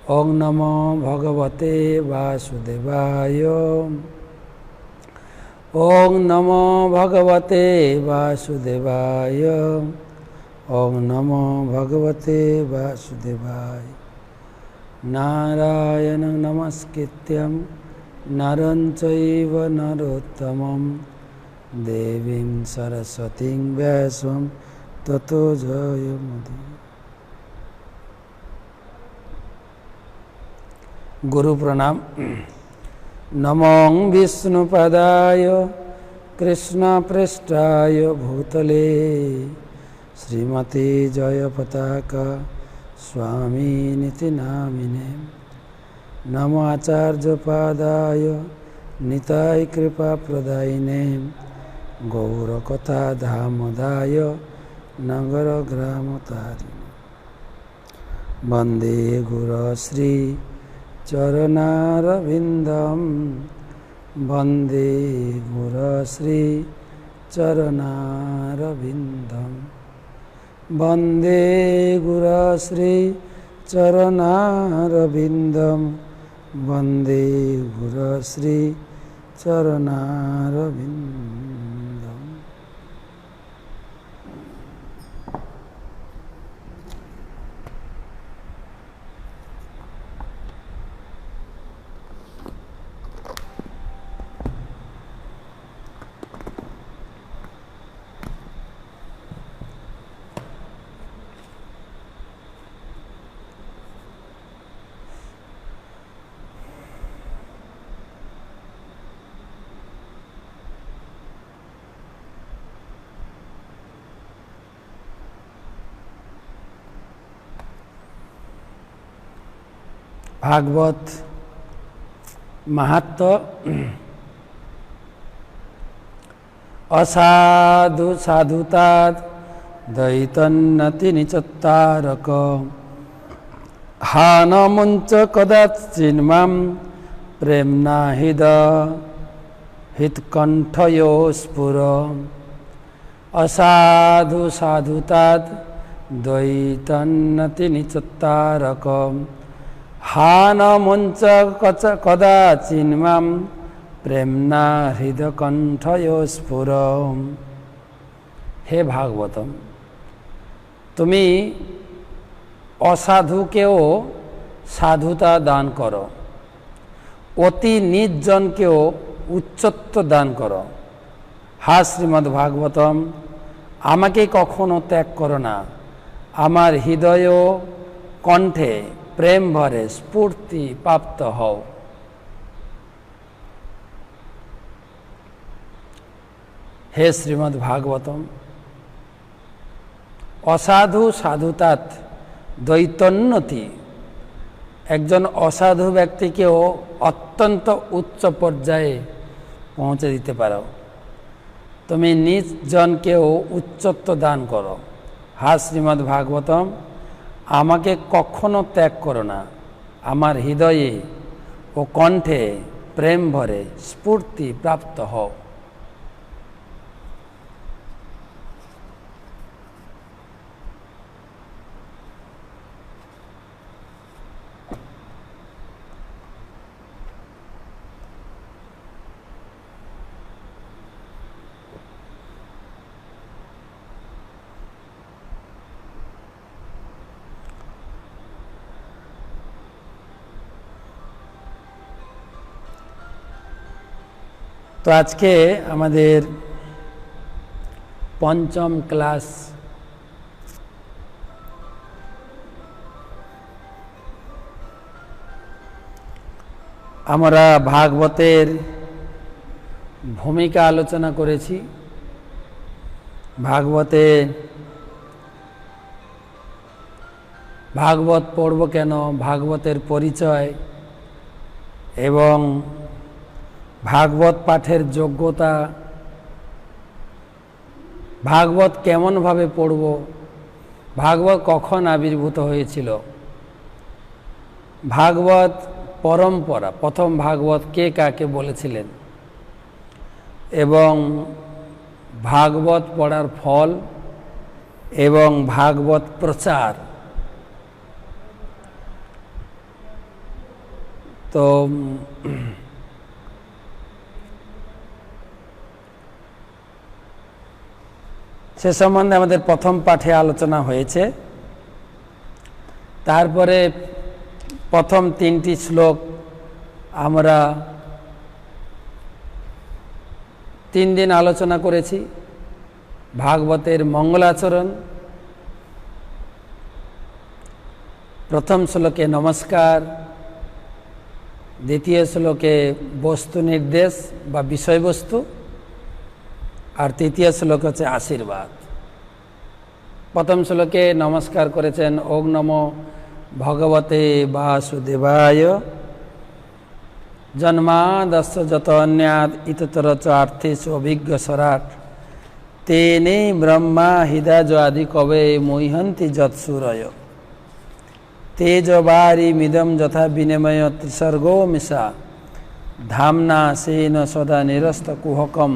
ओं नमो भगवते वासुदेवाय। ओं नमो भगवते वासुदेवाय। ओं नमो भगवते वासुदेवाय। नारायणं नमस्कृत्यं नरं चैव नरोत्तमं देवीं सरस्वतीं व्यासं ततो जयमुदीरये। गुरु प्रणाम। नमो विष्णुपदाय कृष्णपृष्ठाय भूतले श्रीमती जयपताका स्वामिनिति नामिने। नमो आचार्यपादाय निताय कृपाप्रदायिने गौरकथा धामदाय नगरग्रामतारिणे। वन्दे गुरुश्री चरणारविन्दं वन्दे गुरुश्री चरणारविन्दं वन्दे गुरुश्री चरणारविन्दं वन्दे गुरुश्री चरणारविन्दं। भागवत महत्व असाधु साधुतात् दैतन्नति निचत्तारक हानमुञ्च कदाचिन्मां प्रेम्णा हितकण्ठयो स्फुर। असाधु साधुतात् दैतन्नति निचत्तारक हानमुञ्च कदाचिन्मां प्रेम्णा हृदकण्ठयो स्फुर। हे भागवतम, তুমি অসাধুকেও সাধুতা দান করো, অতি নির্জনকেও উচ্চত্ব দান করো। হা শ্রীমদ্ ভাগবতম, আমাকে কখনো ত্যাগ করো না, আমার হৃদয় ও কণ্ঠে প্রেম ভরে স্ফূর্তি প্রাপ্ত হও। হে শ্রীমদ্ ভাগবতম, অসাধু সাধুতাৎ দ্বৈতোন্নতি, একজন অসাধু ব্যক্তিকেও অত্যন্ত উচ্চ পর্যায়ে পৌঁছে দিতে পারো। তুমি নিজ জনকেও উচ্চত্ব দান করো। হা শ্রীমদ্ ভাগবতম, আমাকে কখনো ত্যাগ করো না, আমার হৃদয়ে ও কণ্ঠে প্রেম ভরে স্ফূর্তি প্রাপ্ত হও। তো আজকে আমাদের পঞ্চম ক্লাস। আমরা ভাগবতের ভূমিকা আলোচনা করেছি। ভাগবত পড়ব কেন, ভাগবতের পরিচয় এবং ভাগবত পাঠের যোগ্যতা, ভাগবত কেমনভাবে পড়ব, ভাগবত কখন আবির্ভূত হয়েছিল, ভাগবত পরম্পরা, প্রথম ভাগবত কে কাকে বলেছিলেন, এবং ভাগবত পড়ার ফল এবং ভাগবত প্রচার তো সে সম্বন্ধে আমাদের প্রথম পাঠে আলোচনা হয়েছে। তারপরে প্রথম 3টি শ্লোক আমরা 3 দিন আলোচনা করেছি। ভাগবতের মঙ্গলাচরণ, প্রথম শ্লোকে নমস্কার, দ্বিতীয় শ্লোকে বস্তু নির্দেশ বা বিষয়বস্তু, আর তৃতীয় শ্লোক হচ্ছে আশীর্বাদ। প্রথম শ্লোকে নমস্কার করেছেন ওং নমো ভগবতে বাসুদেবায় জন্মাদস্য যত অন্যাদ ইততর চ আর্থেষু অভিজ্ঞ সরাট তেনে ব্রহ্মা হৃদয় আদি কবে মুহ্যন্তি যৎসূরয় তেজবারি মিদম যথা বিনিময় ত্রিসর্গো মিশা ধামনা সেন সদা নিরস্ত কুহকম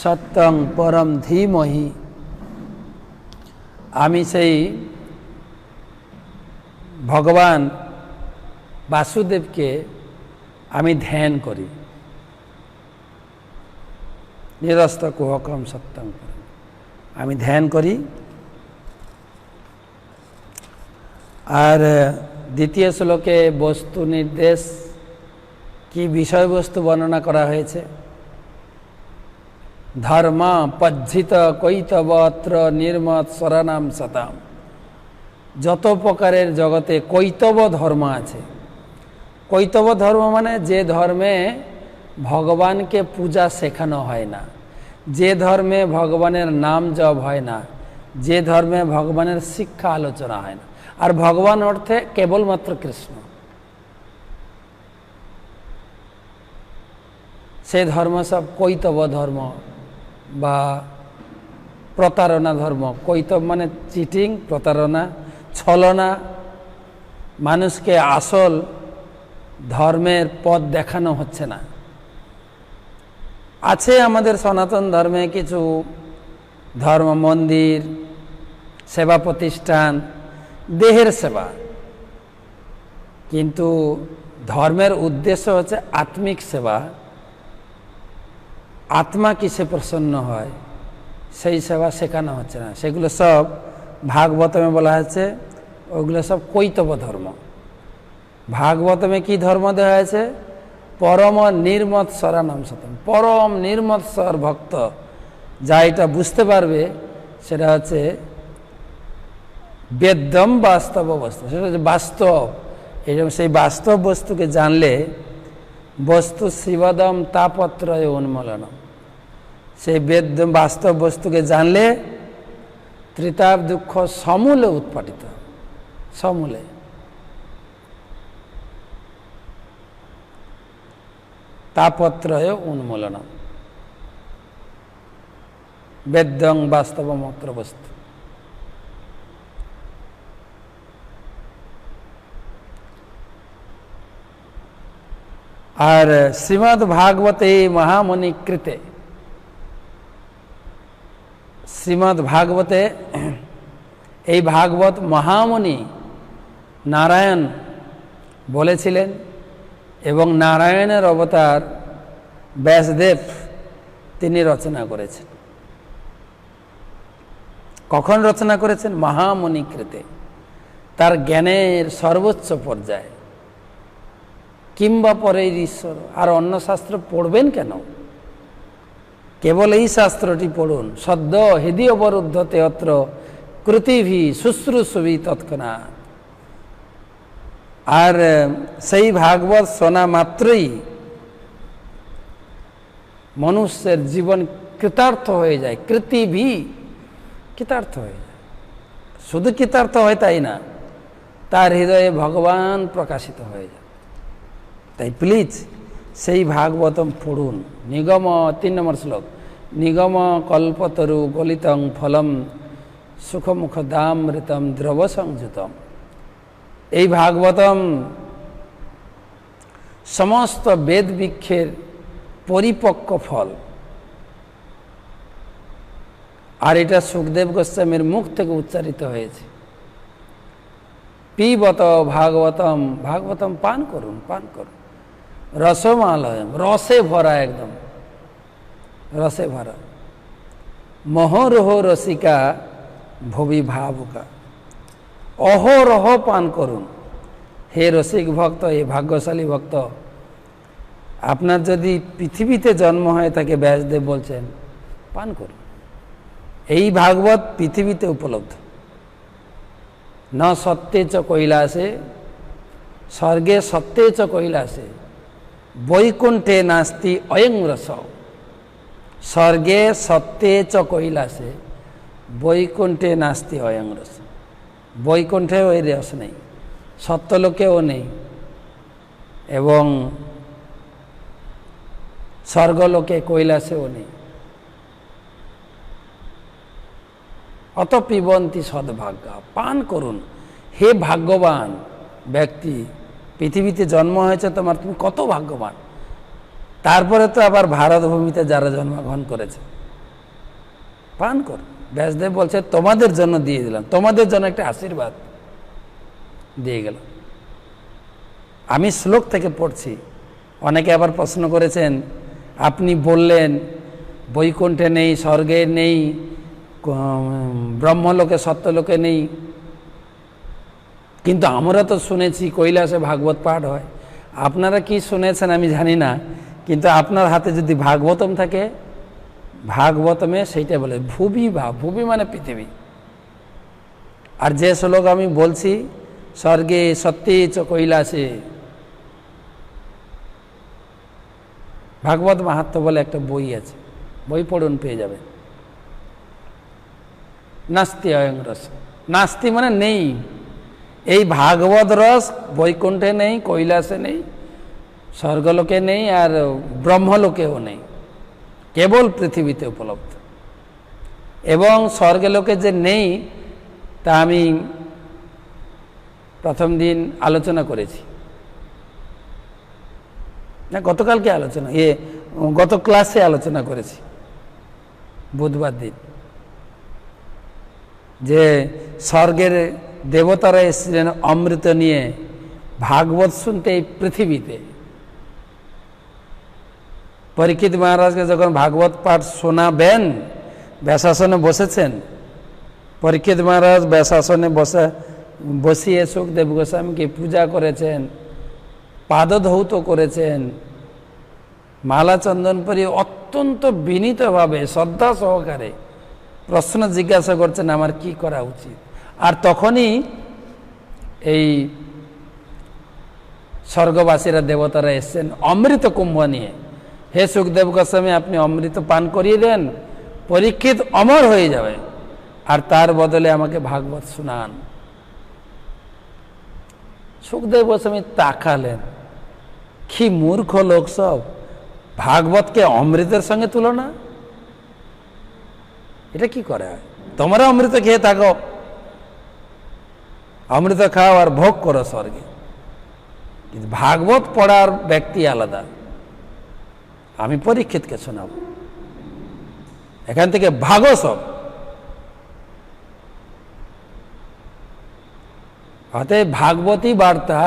সত্যং পরম ধীমহি। আমি সেই ভগবান বাসুদেবকে আমি ধ্যান করি, নিরস্ত কুহকম সত্যং পরম, আমি ধ্যান করি। আর দ্বিতীয় শ্লোকে বস্তু নির্দেশ, কি বিষয়বস্তু বর্ণনা করা হয়েছে। ধর্ম পজ্জিত কৈতবত্র নির্মত শরণাম সতাম, যত প্রকারের জগতে কৈতব ধর্ম আছে। কৈতব ধর্ম মানে যে ধর্মে ভগবানকে পূজা শেখানো হয় না, যে ধর্মে ভগবানের নাম জপ হয় না, যে ধর্মে ভগবানের শিক্ষা আলোচনা হয় না। আর ভগবান অর্থে কেবলমাত্র কৃষ্ণ, সে ধর্ম সব কৈতব ধর্ম বা প্রতারণা ধর্ম। কৈতব মানে চিটিং, প্রতারণা, ছলনা, মানুষকে আসল ধর্মের পথ দেখানো হচ্ছে না। আছে আমাদের সনাতন ধর্মে কিছু ধর্ম, মন্দির, সেবা প্রতিষ্ঠান, দেহের সেবা, কিন্তু ধর্মের উদ্দেশ্য হচ্ছে আত্মিক সেবা। আত্মা কিসে প্রসন্ন হয় সেই সেবা শেখানো হচ্ছে না। সেগুলো সব ভাগবতমে বলা হয়েছে, ওগুলো সব কৈতব ধর্ম। ভাগবতমে কি ধর্ম দেওয়া হয়েছে? পরম নির্মত শরণাম সতম, পরম নির্মত স্বর ভক্ত যা এটা বুঝতে পারবে সেটা হচ্ছে বেদম বাস্তব বস্তু, সেটা হচ্ছে বাস্তব। এই জন্য সেই বাস্তব বস্তুকে জানলে বস্তু শিবদম তাপত্রয় উন্মূলনম, সেই বেদম বাস্তব বস্তুকে জানলে ত্রিতাপ দুঃখ সমূলে উৎপাটিত, সমূলে। তাপত্রয় উন্মূলনম, বেদং বাস্তবমত্র বস্তু। আর শ্রীমদ্ ভাগবতে মহামুনি কৃতে, শ্রীমদ্ ভাগবতে এই ভাগবত মহামুনি নারায়ণ বলেছিলেন এবং নারায়ণের অবতার ব্যাসদেব তিনি রচনা করেছেন। কখন রচনা করেছেন? মহামুনি কৃতে, তার জ্ঞানের সর্বোচ্চ পর্যায়ে। কিংবা পরে ঈশ্বর, আর অন্য শাস্ত্র পড়বেন কেন? কেবল এই শাস্ত্রটি পড়ুন। সদ্য হৃদি অবরুদ্ধতে অত্র কৃতিভি শুশ্রূষবি তৎক্ষণাৎ। আর সেই ভাগবত শোনা মাত্রই মনুষ্যের জীবন কৃতার্থ হয়ে যায়। কৃতিভি, কৃতার্থ হয়ে যায়। শুধু কৃতার্থ হয় তাই না, তার হৃদয়ে ভগবান প্রকাশিত হয়ে যায়। তাই প্লিজ সেই ভাগবতম পড়ুন। নিগম 3 নম্বর শ্লোক, নিগম কল্পতরু গলিতং ফলম সুখমুখ দামৃতম দ্রব সংযুতম। এই ভাগবতম সমস্ত বেদ বৃক্ষের পরিপক্ক ফল। আর এটা সুখদেব গোস্বামীর মুখ থেকে উচ্চারিত হয়েছে। পিবত ভাগবতম, ভাগবতম পান করুন, পান করুন। রসমালয়ম, রসে ভরা, একদম রসে ভরা। মহরহ রসিকা ভবি ভাবুকা, অহরহ পান করুন। হে রসিক ভক্ত, হে ভাগ্যশালী ভক্ত, আপনার যদি পৃথিবীতে জন্ম হয়ে থাকে, ব্যাসদেব বলছেন পান করুন। এই ভাগবত পৃথিবীতে উপলব্ধ। ন সত্যে চ কৈলাসে, স্বর্গে সত্যে চ কৈলাসে, বৈকুণ্ঠে নাস্তি অয়ং রস। স্বর্গে সত্যে চ কৈলাসে, বৈকুণ্ঠে নাস্তি অয়ং রস। বৈকুণ্ঠে ওই রস নেই, সত্যলোকেও নেই, এবং স্বর্গলোকে কৈলাসেও নেই। অত পিবন্তি সদ্ভাগ্য, পান করুন। হে ভাগ্যবান ব্যক্তি, পৃথিবীতে জন্ম হয়েছে তোমার, তুমি কত ভাগ্যবান। তারপরে তো আবার ভারত ভূমিতে যারা জন্মগ্রহণ করেছে, পান করুন। ব্যাসদেব বলছে তোমাদের জন্য দিয়ে দিলাম, তোমাদের জন্য একটা আশীর্বাদ দিয়ে গেল। আমি শ্লোক থেকে পড়ছি। অনেকে আবার প্রশ্ন করেছেন, আপনি বললেন বৈকুণ্ঠে নেই, স্বর্গে নেই, ব্রহ্মলোকে সত্যলোকে নেই, কিন্তু আমরা তো শুনেছি কৈলাসে ভাগবত পাঠ হয়। আপনারা কি শুনেছেন আমি জানি না, কিন্তু আপনার হাতে যদি ভাগবতম থাকে, ভাগবতমে সেইটা বলে ভুবি ভাব, ভুবি মানে পৃথিবী। আর যে শ্লোক আমি বলছি, স্বর্গে সত্যে চ কৈলাসে, ভাগবত মাহাত্ম্য বলে একটা বই আছে, বই পড়ুন, পেয়ে যাবে। নাস্তি অয়ং রস, নাস্তি মানে নেই। এই ভাগবত রস বৈকুণ্ঠে নেই, কৈলাসে নেই, স্বর্গলোকে নেই, আর ব্রহ্মলোকেও নেই, কেবল পৃথিবীতে উপলব্ধ। এবং স্বর্গলোকে যে নেই তা আমি প্রথম দিন আলোচনা করেছি, না গতকালকে আলোচনা, গত ক্লাসে আলোচনা করেছি বুধবার দিন, যে স্বর্গের দেবতারা এসেছিলেন অমৃত নিয়ে ভাগবত শুনতে এই পৃথিবীতে। পরীক্ষিত মহারাজকে যখন ভাগবত পাঠ শোনাবেন, ব্যাসাসনে বসেছেন, পরীক্ষিত মহারাজ ব্যাসাসনে বসিয়ে সুখদেব গোস্বামীকে পূজা করেছেন, পাদধৌত করেছেন, মালা চন্দন পরি অত্যন্ত বিনীতভাবে শ্রদ্ধা সহকারে প্রশ্ন জিজ্ঞাসা করছেন আমার কি করা উচিত। আর তখনই এই স্বর্গবাসীরা দেবতারা এসছেন অমৃত কুম্ভ নিয়ে। হে সুখদেব গোস্বামী, আপনি অমৃত পান করিয়ে দেন, পরীক্ষিত অমর হয়ে যাবে, আর তার বদলে আমাকে ভাগবত শুনান। সুখদেব গোস্বামী তাকালেন, কি মূর্খ লোক সব, ভাগবতকে অমৃতের সঙ্গে তুলনা, এটা কি করে হয়? তোমরা অমৃত খেয়ে থাকো, অমৃত খাও আর ভোগ করো স্বর্গে, কিন্তু ভাগবত পড়ার ব্যক্তি আলাদা। আমি পরীক্ষিতকে শোনাব, এখান থেকে ভাগো সব। অতএব ভাগবতী বার্তা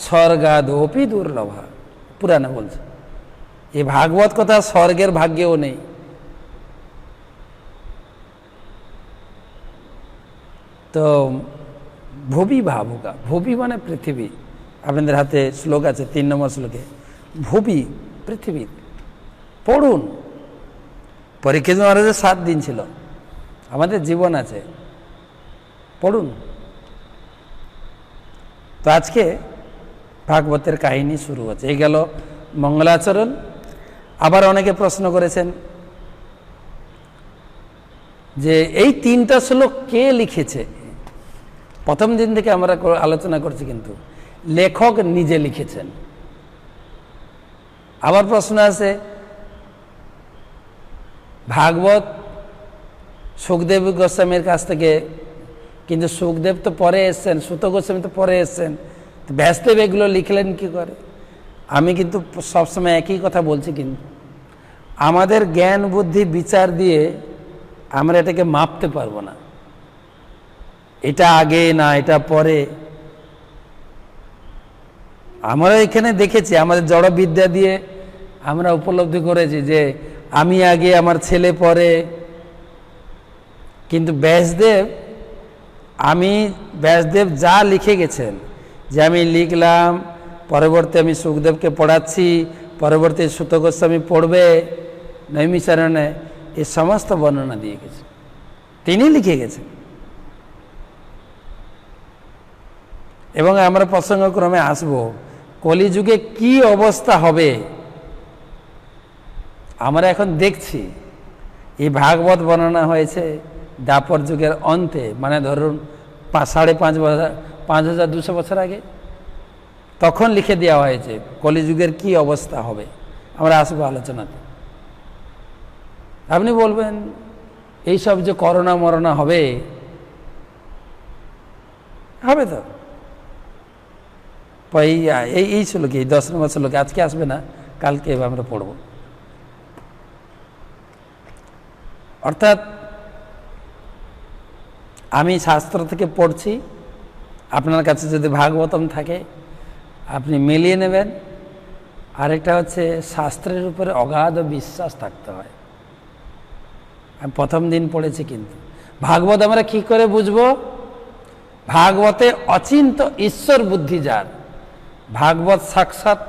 স্বর্গাদপি দুর্লভা, পুরাণে বলছে। এই ভাগবত কথা স্বর্গের ভাগ্যেও নেই। তো ভুবি ভাবুকা, ভুবি মানে পৃথিবী। আপনাদের হাতে শ্লোক আছে 3 নম্বর শ্লোকে, ভুবি পৃথিবী। পড়ুন। পরীক্ষিত মহারাজের 7 দিন ছিল, আমাদের জীবন আছে, পড়ুন। তো আজকে ভাগবতের কাহিনী শুরু হচ্ছে। এই গেল মঙ্গলাচরণ। আবার অনেকে প্রশ্ন করেছেন যে এই 3টা শ্লোক কে লিখেছে। প্রথম দিন থেকে আমরা আলোচনা করছি, কিন্তু লেখক নিজে লিখেছেন। আবার প্রশ্ন আছে, ভাগবত সুখদেব গোস্বামীর কাছ থেকে, কিন্তু সুখদেব তো পরে এসছেন, সুত গোস্বামী তো পরে এসছেন, ব্যাসদেব এগুলো লিখলেন কি করে? আমি কিন্তু সবসময় একই কথা বলছি, কিন্তু আমাদের জ্ঞান বুদ্ধি বিচার দিয়ে আমরা এটাকে মাপতে পারবো না, এটা আগে না এটা পরে। আমরা এখানে দেখেছি, আমাদের জড় বিদ্যা দিয়ে আমরা উপলব্ধি করেছি যে আমি আগে, আমার ছেলে পরে। কিন্তু ব্যাসদেব যা লিখে গেছেন, যে আমি লিখলাম, পরবর্তী আমি সুখদেবকে পড়াচ্ছি, পরবর্তী সুত গোস্বামী পড়বে নৈমিষারণ্যে, এই সমস্ত বর্ণনা দিয়ে গেছে, তিনি লিখে গেছেন। এবং আমরা প্রসঙ্গক্রমে আসব, কলিযুগে কি অবস্থা হবে। আমরা এখন দেখছি এই ভাগবত বর্ণনা হয়েছে দ্বাপর যুগের অন্তে, মানে ধরুন 5,200 বছর আগে, তখন লিখে দেওয়া হয়েছে কলিযুগের কি অবস্থা হবে। আমরা আসবো আলোচনাতে। আপনি বলবেন এইসব যে করোনা মরনা হবে, হবে তো এই ছিল কি 10 নম্বর শ্লোকে, আজকে আসবে না, কালকে আমরা পড়ব। অর্থাৎ আমি শাস্ত্র থেকে পড়ছি, আপনার কাছে যদি ভাগবতম থাকে আপনি মিলিয়ে নেবেন। আরেকটা হচ্ছে শাস্ত্রের উপরে অগাধ বিশ্বাস থাকতে হয়। আমি প্রথম দিন পড়েছি, কিন্তু ভাগবত আমরা কি করে বুঝবো? ভাগবতে অচিন্ত ঈশ্বর বুদ্ধি যার, ভাগবত সাক্ষাৎ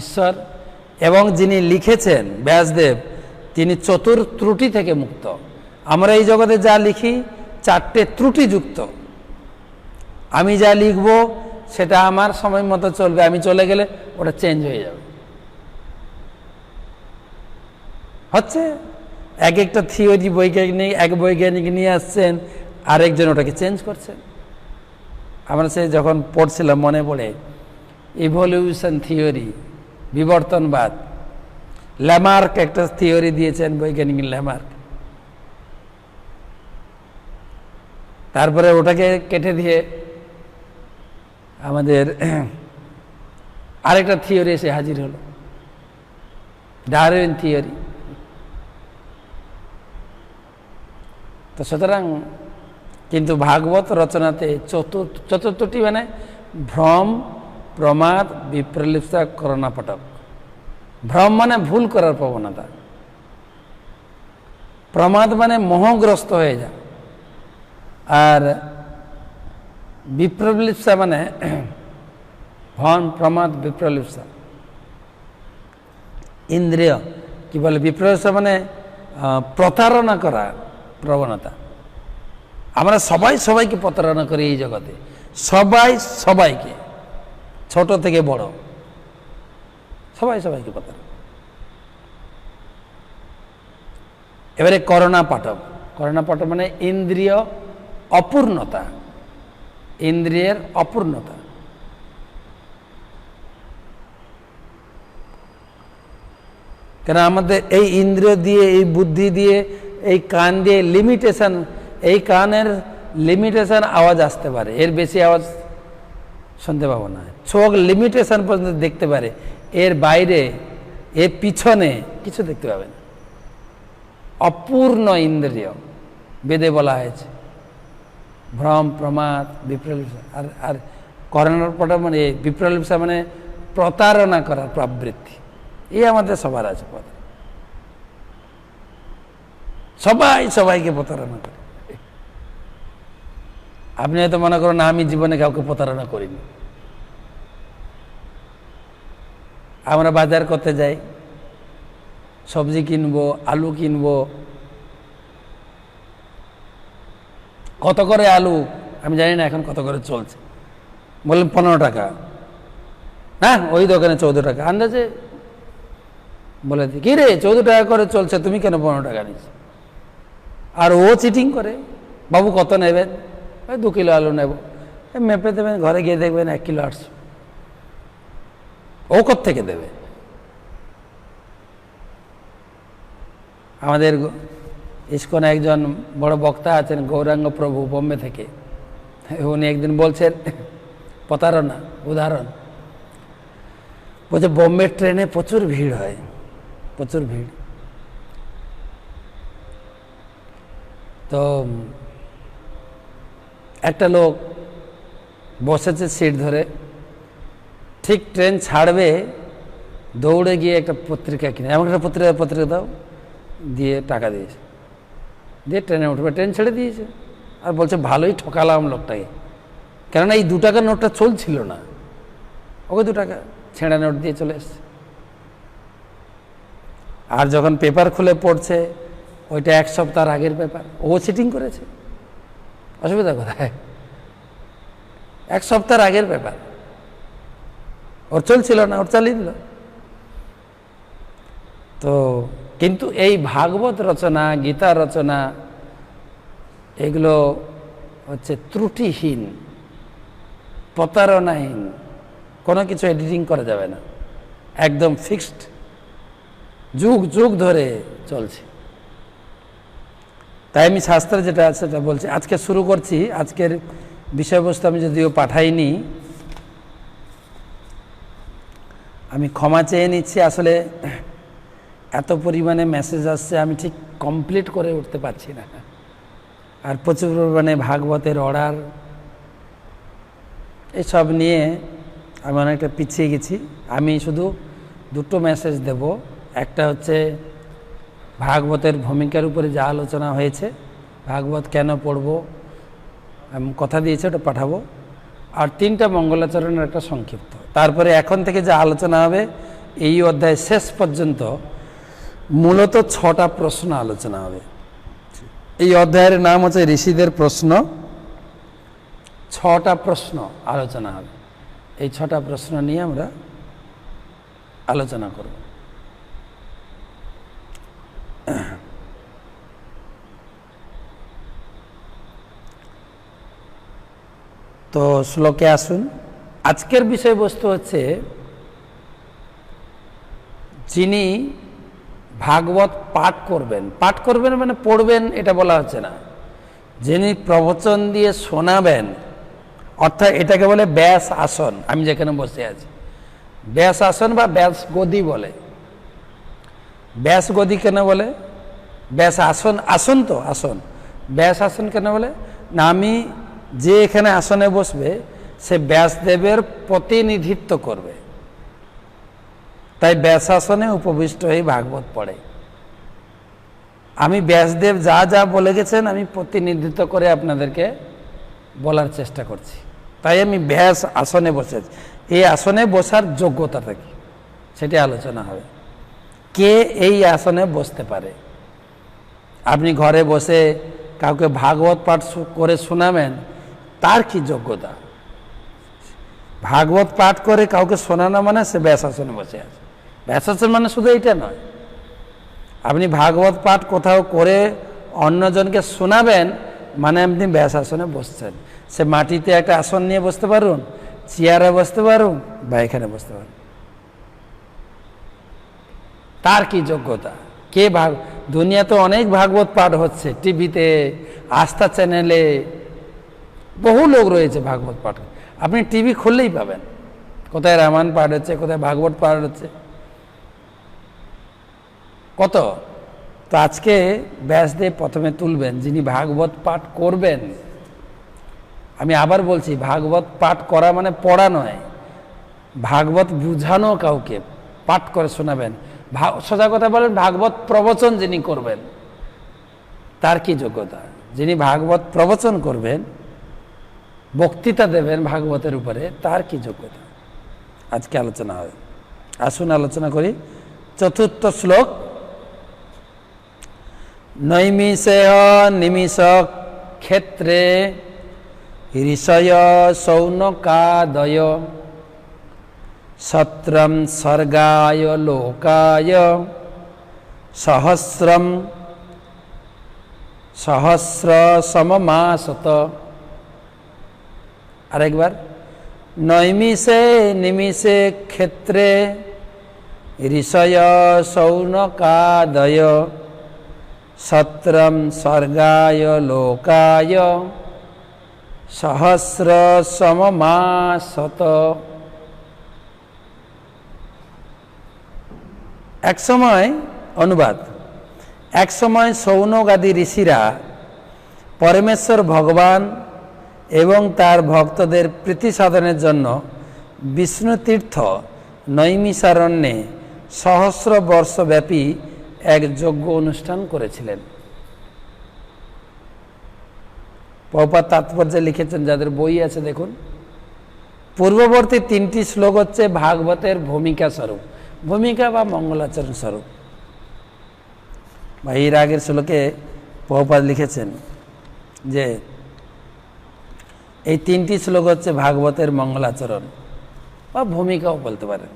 ঈশ্বর, এবং যিনি লিখেছেন ব্যাসদেব, তিনি চতুর ত্রুটি থেকে মুক্ত। আমরা এই জগতে যা লিখি 4টে ত্রুটিযুক্ত। আমি যা লিখব সেটা আমার সময় মতো চলবে, আমি চলে গেলে ওটা চেঞ্জ হয়ে যাবে। হচ্ছে এক একটা থিওরি বৈজ্ঞানিক নিয়ে আসছেন, আরেকজন ওটাকে চেঞ্জ করছেন। আমরা সে যখন পড়ছিলাম মনে পড়ে ইভলিউশন থিওরি, বিবর্তনবাদ, ল্যামার্ক একটা থিওরি দিয়েছেন, বৈজ্ঞানিক ল্যামার্ক। তারপরে ওটাকে কেটে দিয়ে আমাদের আরেকটা থিওরি এসে হাজির হলো, ডারউইন থিওরি। তো সুতরাং কিন্তু ভাগবত রচনাতে চতুর্থটি মানে ভ্রম, প্রমাদ, বিপ্রলিপ্সা, করণাপটক। ভ্রম মানে ভুল করার প্রবণতা, প্রমাদ মানে মোহগ্রস্ত হয়ে যায়, আর বিপ্রলিপ্সা মানে ভন, প্রমাদ, বিপ্রলিপ্সা ইন্দ্রিয় কি বলে, বিপ্রলিপ্সা মানে প্রতারণা করা প্রবণতা। আমরা সবাইকে প্রতারণা করি এই জগতে, সবাইকে, ছোট থেকে বড় সবাইকে প্রতারণা। এবারে করণা পাঠক মানে ইন্দ্রিয় অপূর্ণতা, ইন্দ্রিয়ের অপূর্ণতা। কেন আমাদের এই ইন্দ্রিয় দিয়ে, এই বুদ্ধি দিয়ে, এই কান দিয়ে লিমিটেশন, এই কানের লিমিটেশন আওয়াজ আসতে পারে, এর বেশি আওয়াজ শুনতে পাবো না। চোখ লিমিটেশন পর্যন্ত দেখতে পারে, এর বাইরে, এর পিছনে কিছু দেখতে পাবে না। অপূর্ণ ইন্দ্রিয় বেদে বলা হয়েছে। ভ্রম, প্রমাদ, বিপ্রলিপ্সা। আর করণার পটা মানে বিপ্রলিপ্সা মানে প্রতারণা করার প্রবৃত্তি, এই আমাদের সবার আছে। সবাইকে প্রতারণা করে। আপনি হয়তো মনে করেন আমি জীবনে কাউকে প্রতারণা করিনি। আমরা বাজার করতে যাই, সবজি কিনবো, আলু কিনবো। কত করে আলু আমি জানি না এখন কত করে চলছে, বললেন 15 টাকা, না ওই দোকানে 14 টাকা, আন্দাজে বলে দিই কি রে 14 টাকা করে চলছে, তুমি কেন 15 টাকা নিচ্ছ? আর ও চিটিং করে, বাবু কত নেবেন? 2 কিলো আলু নেব। মেপে দেবেন, ঘরে গিয়ে দেখবেন 1 কিলো 800। ও কোত্থেকে দেবে? আমাদের ইস্কনে একজন বড় বক্তা আছেন, গৌরাঙ্গ প্রভু, বোম্বে থেকে। উনি একদিন বলছেন প্রতারণা উদাহরণ, বলছে বোম্বে ট্রেনে প্রচুর ভিড় হয়, প্রচুর ভিড়। তো একটা লোক বসেছে সিট ধরে, ঠিক ট্রেন ছাড়বে দৌড়ে গিয়ে একটা পত্রিকা কিনে, এমন একটা পত্রিকা দাও, দিয়ে টাকা দিয়েছে, দিয়ে ট্রেনে উঠবে, ট্রেন ছেড়ে দিয়েছে। আর বলছে ভালোই ঠকালাম লোকটাকে, কেননা এই 2 টাকার নোটটা চলছিল না, ওকে 2 টাকা ছেঁড়া নোট দিয়ে চলে এসছে। আর যখন পেপার খুলে পড়ছে ওইটা 1 সপ্তাহ আগের পেপার, ও চিটিং করেছে, অসুবিধা কোথায়? 1 সপ্তাহ আগের পেপার, ওর চলছিল না, ওর চালিয়ে দিল। তো কিন্তু এই ভাগবত রচনা, গীতা রচনা, এগুলো হচ্ছে ত্রুটিহীন, প্রতারণাহীন, কোনো কিছু এডিটিং করা যাবে না, একদম ফিক্সড, যুগ যুগ ধরে চলছে। তাই আমি শাস্ত্রে যেটা আছে সেটা বলছি। আজকে শুরু করছি। আজকের বিষয়বস্তু আমি যদিও পাঠাইনি, আমি ক্ষমা চেয়ে নিচ্ছি। আসলে এত পরিমাণে মেসেজ আসছে, আমি ঠিক কমপ্লিট করে উঠতে পারছি না। আর প্রচুর পরিমাণে ভাগবতের অর্ডার, এসব নিয়ে আমি অনেকটা পিছিয়ে গেছি। আমি শুধু 2টো মেসেজ দেব। একটা হচ্ছে ভাগবতের ভূমিকার উপরে যা আলোচনা হয়েছে, ভাগবত কেন পড়ব, আমি কথা দিয়েছি, ওটা পাঠাবো। আর 3টা মঙ্গলাচরণের একটা সংক্ষিপ্ত। তারপরে এখন থেকে যা আলোচনা হবে এই অধ্যায় শেষ পর্যন্ত মূলত 6টা প্রশ্ন আলোচনা হবে। এই অধ্যায়ের নাম হচ্ছে ঋষিদের প্রশ্ন। 6টা প্রশ্ন আলোচনা হবে। এই 6টা প্রশ্ন নিয়ে আমরা আলোচনা করব। তো শ্লোকে আসুন। আজকের বিষয়বস্তু হচ্ছে, যিনি ভাগবত পাঠ করবেন মানে পড়বেন এটা বলা হচ্ছে না, যিনি প্রবচন দিয়ে শোনাবেন, অর্থাৎ এটাকে বলে ব্যাস আসন। আমি যেখানে বসে আছি ব্যাস আসন বা ব্যাস গদি বলে। ব্যাস গদি কেন বলে? ব্যাস আসন, আসন তো আসন, ব্যাস আসন কেন বলে না? আমি যে এখানে আসনে বসবে সে ব্যাসদেবের প্রতিনিধিত্ব করবে, তাই ব্যাসাসনে উপবিষ্ট হয়ে ভাগবত পড়ে। আমি ব্যাসদেব যা যা বলে গেছেন আমি প্রতিনিধিত্ব করে আপনাদেরকে বলার চেষ্টা করছি, তাই আমি ব্যাস আসনে বসেছি। এই আসনে বসার যোগ্যতাটা কি সেটি আলোচনা হবে। কে এই আসনে বসতে পারে? আপনি ঘরে বসে কাউকে ভাগবত পাঠ করে শোনাবেন, তার কি যোগ্যতা? ভাগবত পাঠ করে কাউকে শোনানো মানে সে ব্যাসাসনে বসে আছে। ব্যাসাসন মানে শুধু এইটা নয়, আপনি ভাগবত পাঠ কোথাও করে অন্যজনকে শোনাবেন মানে আপনি ব্যাসাসনে বসছেন। সে মাটিতে একটা আসন নিয়ে বসতে পারুন, চেয়ারে বসতে পারুন, বা এখানে বসতে পারুন, তার কি যোগ্যতা? কে দুনিয়াতে অনেক ভাগবত পাঠ হচ্ছে, টিভিতে, আস্থা চ্যানেলে বহু লোক রয়েছে ভাগবত পাঠ। আপনি টিভি খুললেই পাবেন কোথায় রামায়ণ পাঠ হচ্ছে, কোথায় ভাগবত পাঠ হচ্ছে, কত। তো আজকে ব্যাসদেব প্রথমে তুলবেন যিনি ভাগবত পাঠ করবেন। আমি আবার বলছি, ভাগবত পাঠ করা মানে পড়া নয়, ভাগবত বুঝানো, কাউকে পাঠ করে শোনাবেন। সোজা কথা বলেন, ভাগবত প্রবচন যিনি করবেন তার কি যোগ্যতা? যিনি ভাগবত প্রবচন করবেন, বক্তৃতা দেবেন ভাগবতের উপরে, তার কি যোগ্যতা? আজকে আলোচনা হবে। আসুন আলোচনা করি। 4র্থ শ্লোক। নৈমিষেয় নিমিষ ক্ষেত্রে ঋষয় সৌনকাদয় সত্রম স্বর্গায় লোকায় সহস্র সমমাসত। আরেকবার। নৈমিষে নিমিষে ক্ষেত্রে ঋষয় সৌনকাদয় সত্রম স্বর্গায় লোকায় সহস্র সমমাসত। এক সময়, অনুবাদ, এক সময় সৌনক আদি ঋষিরা পরমেশ্বর ভগবান এবং তার ভক্তদের প্রীতি সাধনের জন্য বিষ্ণু তীর্থ নৈমিষারণ্যে সহস্র বর্ষব্যাপী এক যজ্ঞ অনুষ্ঠান করেছিলেন। প্রভুপাদ তাৎপর্যে লিখেছেন, যাদের বই আছে দেখুন, পূর্ববর্তী 3টি শ্লোক হচ্ছে ভাগবতের ভূমিকা স্বরূপ, ভূমিকা বা মঙ্গলাচরণ স্বরূপ। বা এর আগের শ্লোকে প্রভুপাদ লিখেছেন যে এই 3টি শ্লোক হচ্ছে ভাগবতের মঙ্গলাচরণ বা ভূমিকাও বলতে পারেন।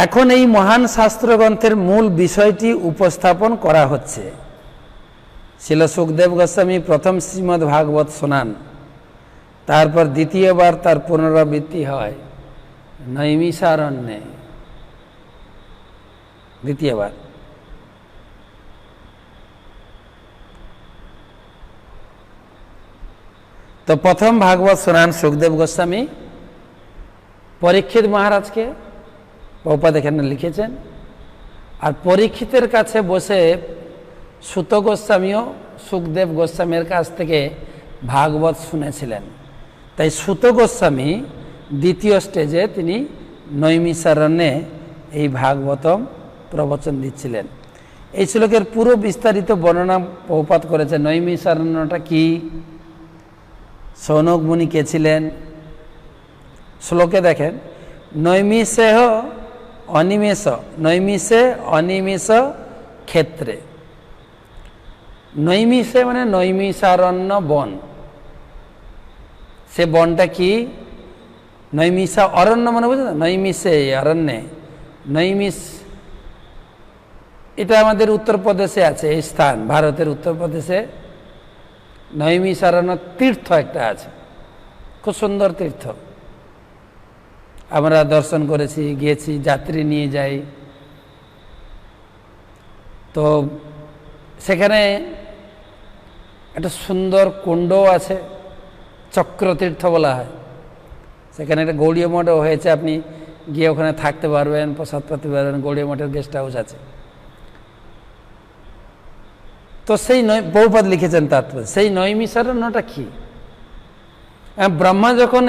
এখন এই মহান শাস্ত্রগ্রন্থের মূল বিষয়টি উপস্থাপন করা হচ্ছে। শিল সুখদেব গোস্বামী প্রথম শ্রীমদ্ ভাগবত শোনান, তারপর দ্বিতীয়বার তার পুনরাবৃত্তি হয় নৈমিষারণ্যে, দ্বিতীয়বার। তো প্রথম ভাগবত শোনান সুখদেব গোস্বামী পরীক্ষিত মহারাজকে, প্রভুপাদ এখানে লিখেছেন। আর পরীক্ষিতের কাছে বসে সুত গোস্বামীও সুখদেব গোস্বামীর কাছ থেকে ভাগবত শুনেছিলেন। তাই সুত গোস্বামী দ্বিতীয় স্টেজে তিনি নৈমিষারণ্যে এই ভাগবতম প্রবচন দিচ্ছিলেন। এই শ্লোকের পুরো বিস্তারিত বর্ণনা প্রভুপাদ করেছে। নৈমিষারণ্যটা কি, সৌনক মুনি কে ছিলেন। শ্লোকে দেখেন, নৈমিষেহ অনিমেষ, নৈমিষে অনিমেষ ক্ষেত্রে। নৈমিষে মানে নৈমিষারণ্য বন। সে বনটা কি? নৈমিষা অরণ্য মানে বুঝলেন, নৈমিষে অরণ্যে। নৈমিষ এটা আমাদের উত্তরপ্রদেশে আছে, এই স্থান ভারতের উত্তরপ্রদেশে নৈমিষারণ্য তীর্থ একটা আছে, খুব সুন্দর তীর্থ। আমরা দর্শন করেছি, গিয়েছি, যাত্রী নিয়ে যাই। তো সেখানে একটা সুন্দর কুণ্ডও আছে, চক্রতীর্থ বলা হয়। সেখানে একটা গৌড়ীয় মঠও হয়েছে, আপনি গিয়ে ওখানে থাকতে পারবেন, প্রসাদ পেতে পারবেন। গৌড়ীয় মঠের গেস্ট হাউস আছে। তো সেই প্রভুপাদ লিখেছেন তাৎপর্য, সেই নৈমিষারণ্যটা কি? ব্রহ্মা যখন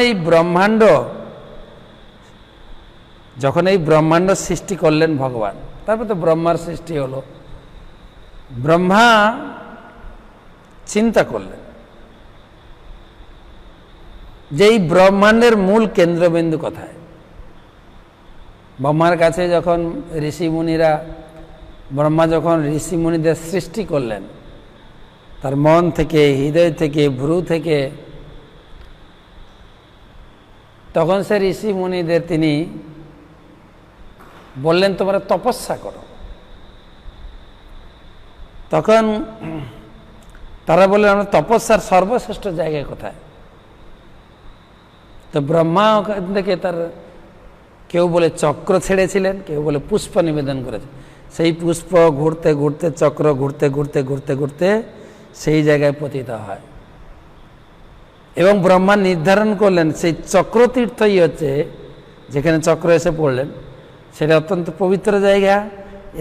এই ব্রহ্মাণ্ড সৃষ্টি করলেন ভগবান, তারপর তো ব্রহ্মার সৃষ্টি হলো। ব্রহ্মা চিন্তা করলেন যে এই ব্রহ্মাণ্ডের মূল কেন্দ্রবিন্দু কোথায়। ব্রহ্মার কাছে যখন ব্রহ্মা যখন ঋষি মুনিদের সৃষ্টি করলেন, তার মন থেকে, হৃদয় থেকে, ভ্রু থেকে, তখন সে ঋষি মুনিদের তিনি বললেন, তোমরা তপস্যা করো। তখন তারা বললেন, আমরা তপস্যার সর্বশ্রেষ্ঠ জায়গায় কোথায়? তো ব্রহ্মা ওখান থেকে তার কেউ বলে চক্র ছেড়েছিলেন, কেউ বলে পুষ্প নিবেদন করেছে। সেই পুষ্প ঘুরতে ঘুরতে, চক্র ঘুরতে ঘুরতে ঘুরতে ঘুরতে সেই জায়গায় পতিত হয়। এবং ব্রহ্মা নির্ধারণ করলেন সেই চক্রতীর্থই হচ্ছে, যেখানে চক্র এসে পড়লেন সেটা অত্যন্ত পবিত্র জায়গা।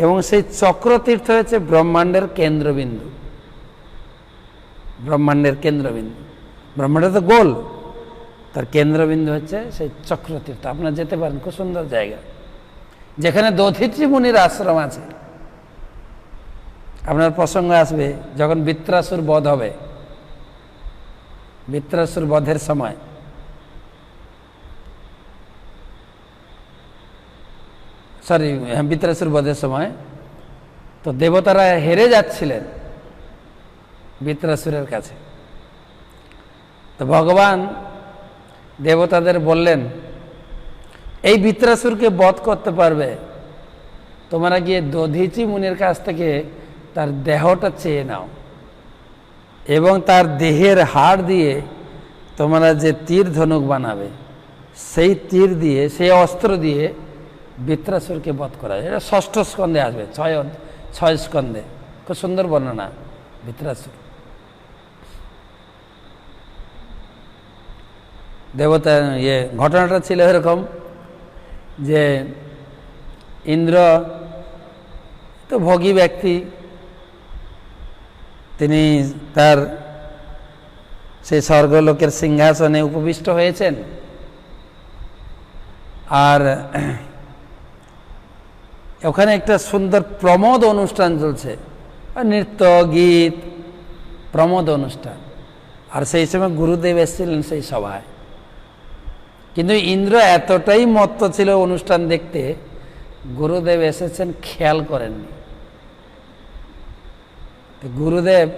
এবং সেই চক্রতীর্থ হচ্ছে ব্রহ্মাণ্ডের কেন্দ্রবিন্দু। ব্রহ্মাণ্ডের কেন্দ্রবিন্দু, ব্রহ্মাণ্ড তো গোল, তার কেন্দ্রবিন্দু হচ্ছে সেই চক্রতীর্থ। আপনারা যেতে পারেন, খুব সুন্দর জায়গা, যেখানে দধিচি মুনির আশ্রম আছে। আপনার প্রসঙ্গ আসবে যখন বৃত্রাসুর বধ হবে, বৃত্রাসুর বধের সময় বৃত্রাসুর বধের সময় তো দেবতারা হেরে যাচ্ছিলেন বৃত্রাসুরের কাছে। তো ভগবান দেবতাদের বললেন, এই বৃত্রাসুরকে বধ করতে পারবে, তোমরা গিয়ে দধিচি মুনির কাছ থেকে তার দেহটা চেয়ে নাও, এবং তার দেহের হাড় দিয়ে তোমরা যে তীর ধনুক বানাবে, সেই তীর দিয়ে, সেই অস্ত্র দিয়ে বৃত্রাসুরকে বধ করা যায়। এটা 6ষ্ঠ স্কন্ধে আসবে, 6 স্কন্ধে, খুব সুন্দর বর্ণনা বৃত্রাসুর। দেবতা ঘটনাটা ছিল এরকম যে ইন্দ্র তো ভোগী ব্যক্তি, তিনি তার সেই স্বর্গলোকের সিংহাসনে উপবিষ্ট হয়েছেন। আর ওখানে একটা সুন্দর প্রমোদ অনুষ্ঠান চলছে, নৃত্য গীত প্রমোদ অনুষ্ঠান। আর সেই সময় গুরুদেব এসেছিলেন সেই সভায়। কিন্তু ইন্দ্র এতটাই মত্ত ছিল অনুষ্ঠান দেখতে, গুরুদেব এসেছেন খেয়াল করেননি। গুরুদেব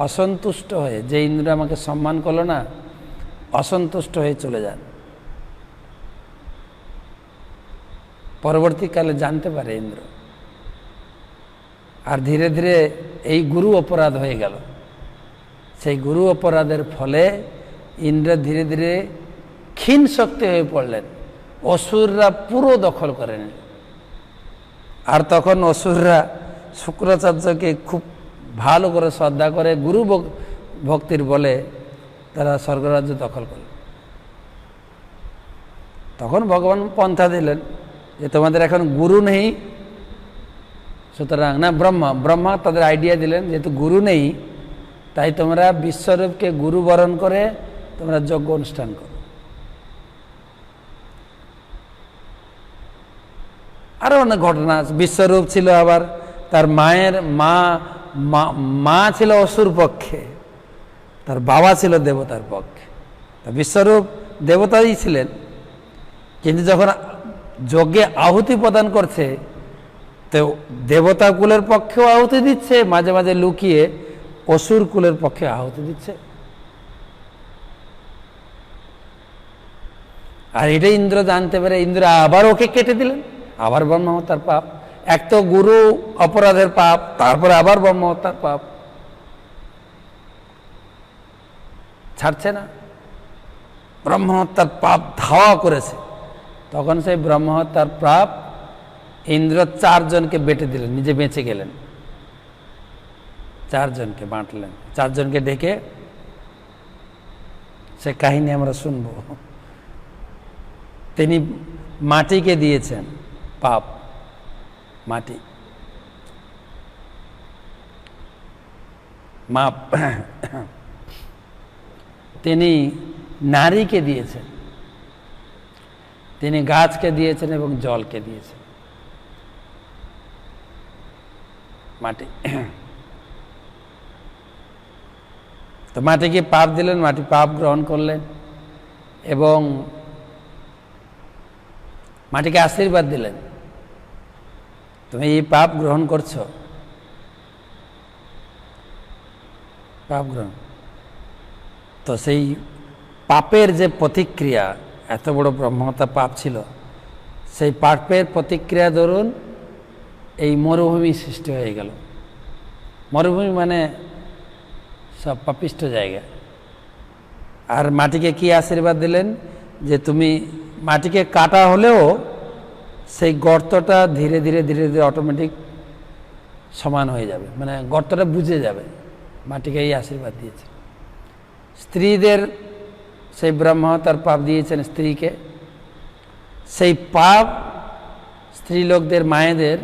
অসন্তুষ্ট হয়ে, যে ইন্দ্র আমাকে সম্মান করলো না, অসন্তুষ্ট হয়ে চলে যান। পরবর্তীকালে জানতে পারে ইন্দ্র, আর ধীরে ধীরে এই গুরু অপরাধ হয়ে গেল। সেই গুরু অপরাধের ফলে ইন্দ্র ধীরে ধীরে ক্ষীণ শক্তি হয়ে পড়লেন, অসুররা পুরো দখল করে নিল। আর তখন অসুররা শুক্রাচার্যকে খুব ভালো করে শ্রদ্ধা করে, গুরু ভক্তির বলে তারা স্বর্গরাজ্য দখল করল। তখন ভগবান পন্থা দিলেন যে তোমাদের এখন গুরু নেই, সুতরাং না ব্রহ্মা তাদের আইডিয়া দিলেন, যেহেতু গুরু নেই তাই তোমরা বিশ্বরূপকে গুরু বরণ করে তোমরা যজ্ঞ অনুষ্ঠান করো। আরো অনেক ঘটনা আছে। বিশ্বরূপ ছিল, আবার তার মায়ের মা ছিল অসুর পক্ষে, তার বাবা ছিল দেবতার পক্ষে। তা বিশ্বরূপ দেবতাই ছিলেন, কিন্তু যখন যজ্ঞে আহুতি প্রদান করছে তো দেবতা কুলের পক্ষেও আহুতি দিচ্ছে, মাঝে মাঝে লুকিয়ে অসুর কুলের পক্ষে আহুতি দিচ্ছে। আর এটা ইন্দ্র জানতে পারে, ইন্দ্র আবার ওকে কেটে দিলেন। আবার ব্রহ্ম হত্যার পাপ, এক তো গুরু অপরাধের পাপ, তারপরে আবার ব্রহ্ম হত্যার পাপ, ছাড়ছে না। ব্রহ্ম হত্যার পাপ ধাওয়া করেছে। তখন সেই ব্রহ্ম হত্যার পাপ ইন্দ্র 4 জনকে বেটে দিলেন, নিজে বেঁচে গেলেন। 4 জনকে বাঁটলেন, 4 জনকে ডেকে সে কাহিনী আমরা শুনব। তিনি মাটিকে দিয়েছেন পাপ, মাটি মাপ। তিনি নারীকে দিয়েছেন, তিনি গাছকে দিয়েছেন এবং জলকে দিয়েছেন, মাটি। তো মাটিকে পাপ দিলেন, মাটি পাপ গ্রহণ করলেন এবং মাটিকে আশীর্বাদ দিলেন, তুমি এই পাপ গ্রহণ করছো, পাপ গ্রহণ। তো সেই পাপের যে প্রতিক্রিয়া, এত বড় ব্রহ্মহত্যা পাপ ছিল, সেই পাপের প্রতিক্রিয়া ধরুন এই মরুভূমি সৃষ্টি হয়ে গেল। মরুভূমি মানে সব পাপিষ্ট জায়গা। আর মাটিকে কি আশীর্বাদ দিলেন, যে তুমি মাটিকে কাটা হলেও সেই গর্তটা ধীরে ধীরে ধীরে ধীরে অটোমেটিক সমান হয়ে যাবে, মানে গর্তটা বুঝে যাবে। মাটিকে এই আশীর্বাদ দিয়েছে। স্ত্রীদের সেই ব্রহ্মহত্যার পাপ দিয়েছেন স্ত্রীকে, সেই পাপ স্ত্রীলোকদের মায়েদের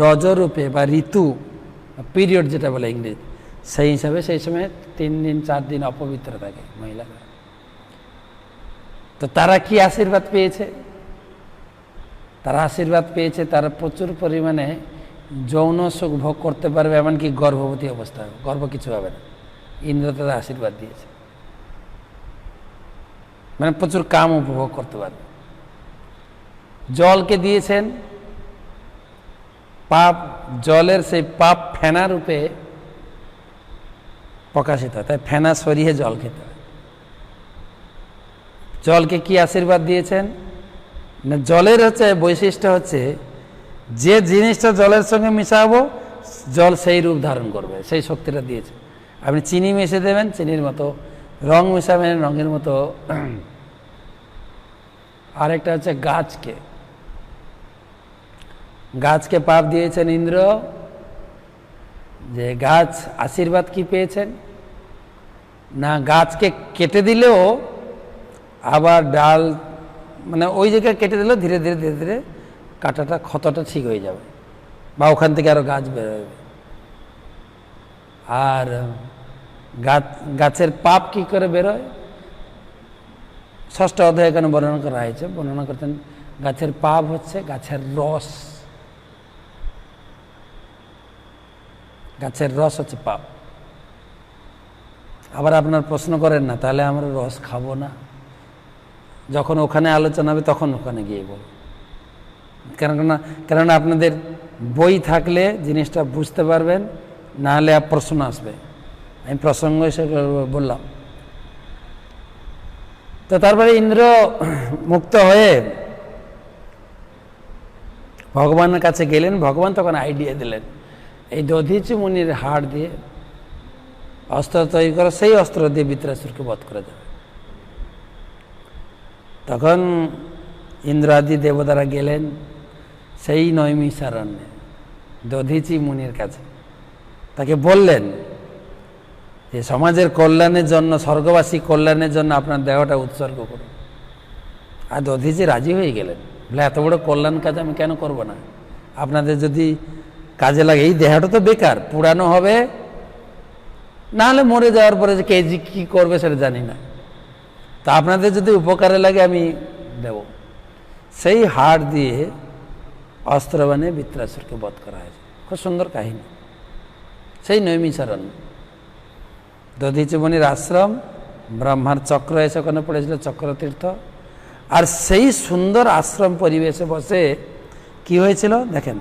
রজরূপে বা ঋতু, পিরিয়ড যেটা বলে ইংরেজি, সেই হিসাবে সেই সময় 3 দিন 4 দিন অপবিত্র থাকে মহিলারা। তো তারা কি আশীর্বাদ পেয়েছে? তারা আশীর্বাদ পেয়েছে তারা প্রচুর পরিমাণে যৌন সুখ ভোগ করতে পারবে, এমনকি গর্ভবতী অবস্থা, গর্ভ কিছু হবে না। ইন্দ্র তাদের আশীর্বাদ দিয়েছে, মানে প্রচুর কাম উপভোগ করতে পারবে। জলকে দিয়েছেন পাপ, জলের সেই পাপ ফেনা রূপে প্রকাশিত হয়, তাই ফেনা সরিয়ে জল খেতে হয়। জলকে কি আশীর্বাদ দিয়েছেন না, জলের হচ্ছে বৈশিষ্ট্য হচ্ছে যে জিনিসটা জলের সঙ্গে মিশাবো জল সেই রূপ ধারণ করবে, সেই শক্তিটা দিয়েছে। আপনি চিনি মিশে দেবেন, চিনির মতো, রং মিশাবেন, রঙের মতো। আরেকটা হচ্ছে গাছকে, গাছকে পাপ দিয়েছেন ইন্দ্র, যে গাছ আশীর্বাদ কি পেয়েছেন না, গাছকে কেটে দিলেও আবার ডাল, মানে ওই জায়গায় কেটে দিলেও ধীরে ধীরে ধীরে ধীরে কাটাটা, ক্ষতটা ঠিক হয়ে যাবে, বা ওখান থেকে আরো গাছ বেরোবে। আর গাছের পাপ কি করে বেরোয়, ষষ্ঠ অধ্যায় এখানে বর্ণনা করা হয়েছে। বর্ণনা করতেন গাছের পাপ হচ্ছে গাছের রস, গাছের রস হচ্ছে পাপ। আবার আপনার প্রশ্ন করেন না তাহলে আমরা রস খাবো না, যখন ওখানে আলোচনা হবে তখন ওখানে গিয়ে বলব। কেননা আপনাদের বই থাকলে জিনিসটা বুঝতে পারবেন, না হলে প্রশ্ন আসবে। আমি প্রসঙ্গ হিসেবে বললাম। তো তারপরে ইন্দ্র মুক্ত হয়ে ভগবানের কাছে গেলেন। ভগবান তখন আইডিয়া দিলেন, এই দধীচি মুনির হাড় দিয়ে অস্ত্র তৈরি করা, সেই অস্ত্র দিয়ে বৃত্রাসুরকে বধ করা যাবে। তখন ইন্দ্র আদি দেবতারা গেলেন সেই নৈমিষারণ্যে দধীচি মুনির কাছে, তাকে বললেন যে সমাজের কল্যাণের জন্য, স্বর্গবাসী কল্যাণের জন্য আপনার দেহটা উৎসর্গ করুন। আর দধীচি রাজি হয়ে গেলেন, বলে এত বড় কল্যাণ কাজ আমি কেন করব না, আপনাদের যদি কাজে লাগে। এই দেহটা তো বেকার, পুরানো হবে, না হলে মরে যাওয়ার পরে যে কে কি করবে সেটা জানি না, তা আপনাদের যদি উপকারে লাগে আমি দেব। সেই হাড় দিয়ে অস্ত্র বানিয়ে বৃত্রাসুরকে বধ করা হয়েছে। খুব সুন্দর কাহিনী। সেই নৈমিষারণ্য দধীচি মুনির আশ্রম, ব্রহ্মার চক্র এসে ওখানে পড়েছিল, চক্রতীর্থ। আর সেই সুন্দর আশ্রম পরিবেশে বসে কি হয়েছিল দেখেন,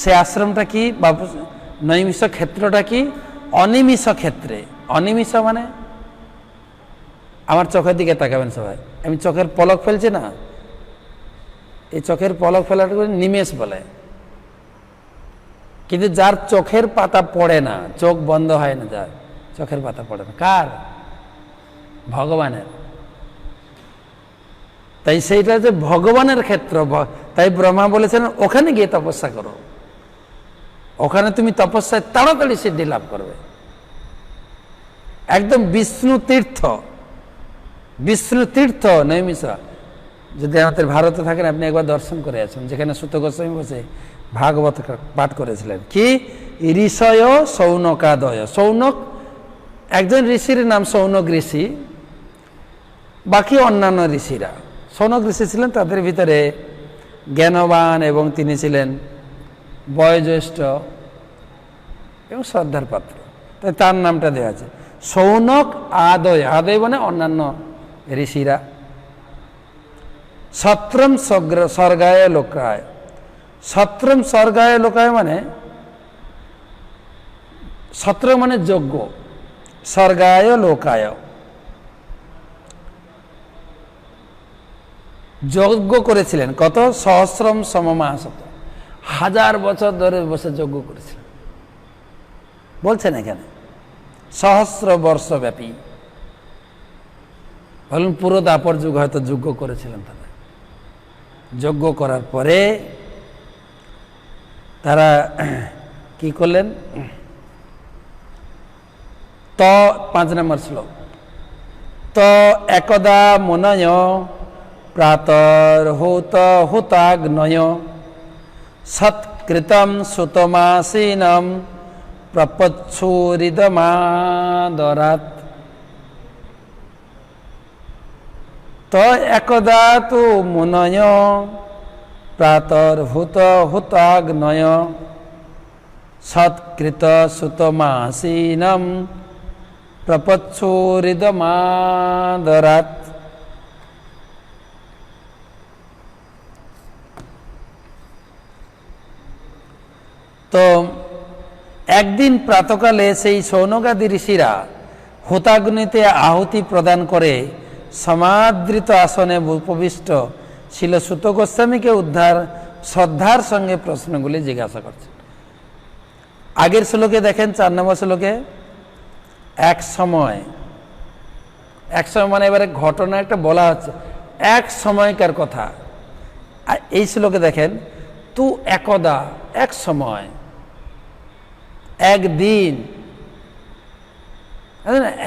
সেই আশ্রমটা কি, নৈমিষ ক্ষেত্রটা কি, অনিমিষ ক্ষেত্রে। অনিমিষ মানে আমার চোখের দিকে তাকাবেন সবাই, আমি চোখের পলক ফেলছি না, এই চোখের পলক ফেলাটা নিমেষ বলে। কিন্তু যার চোখের পাতা পড়ে না, চোখ বন্ধ হয় না, যার চোখের পাতা পড়ে না, কার? ভগবানের। তাই সেইটা যে ভগবানের ক্ষেত্র, তাই ব্রহ্মা বলেছেন ওখানে গিয়ে তপস্যা করো, ওখানে তুমি তপস্যায় তাড়াতাড়ি সিদ্ধি লাভ করবে। একদম বিষ্ণু তীর্থ, বিষ্ণু তীর্থ নৈমিষা। যদি আমাদের ভারতে থাকেন আপনি একবার দর্শন করে আসুন, যেখানে সুত গোস্বামী বসে ভাগবত পাঠ করেছিলেন। কি ঋষয় সৌনকাদয়, সৌনক একজন ঋষির নাম সৌনক ঋষি, বাকি অন্যান্য ঋষিরা। সৌনক ঋষি ছিলেন তাদের ভিতরে জ্ঞানবান এবং তিনি ছিলেন বয়োজ্যেষ্ঠ এবং শ্রদ্ধার পাত্র, তাই তার নামটা দেওয়া আছে সৌনক আদয়। আদয় মানে অন্যান্য ঋষিরা। সত্রম স্বর্গায় লোকায়, সত্রম স্বর্গায় লোকায় মানে সত্র মানে যজ্ঞ, স্বর্গায় লোকায় যজ্ঞ করেছিলেন। কত? সহস্রম সমমাসত, 1000 বছর ধরে বসে যজ্ঞ করেছিলেন। বলছেন এখানে সহস্র বর্ষ ব্যাপী, বলুন পুরো দাপর যুগ হয়তো যজ্ঞ করেছিলেন তারা। যজ্ঞ করার পরে তারা কি করলেন? তো 5 নম্বর শ্লোক, তো একদা মুনয় প্রাতর হুতাগ্নয় সৎকৃতম সুতমাসীনম প্রপচ্ছুরিদমাদরাত। তো একদা তু মুনয় প্রাতর হুতাগ্নয় সৎকৃত সুতমাসীনম প্রপচ্ছুরিদমাদরাত। তো একদিন প্রাতকালে সেই সৌনকাদি ঋষিরা হুতাগ্নিতে আহুতি প্রদান করে সমাদৃত আসনে উপবিষ্ট ছিল সুত গোস্বামীকে শ্রদ্ধার সঙ্গে প্রশ্নগুলি জিজ্ঞাসা করছেন। আগের শ্লোকে দেখেন 4 নম্বর শ্লোকে এক সময় মানে এবারে ঘটনা একটা বলা হচ্ছে, এক সময়কার কথা। আর এই শ্লোকে দেখেন তু একদা, এক সময়, একদিন,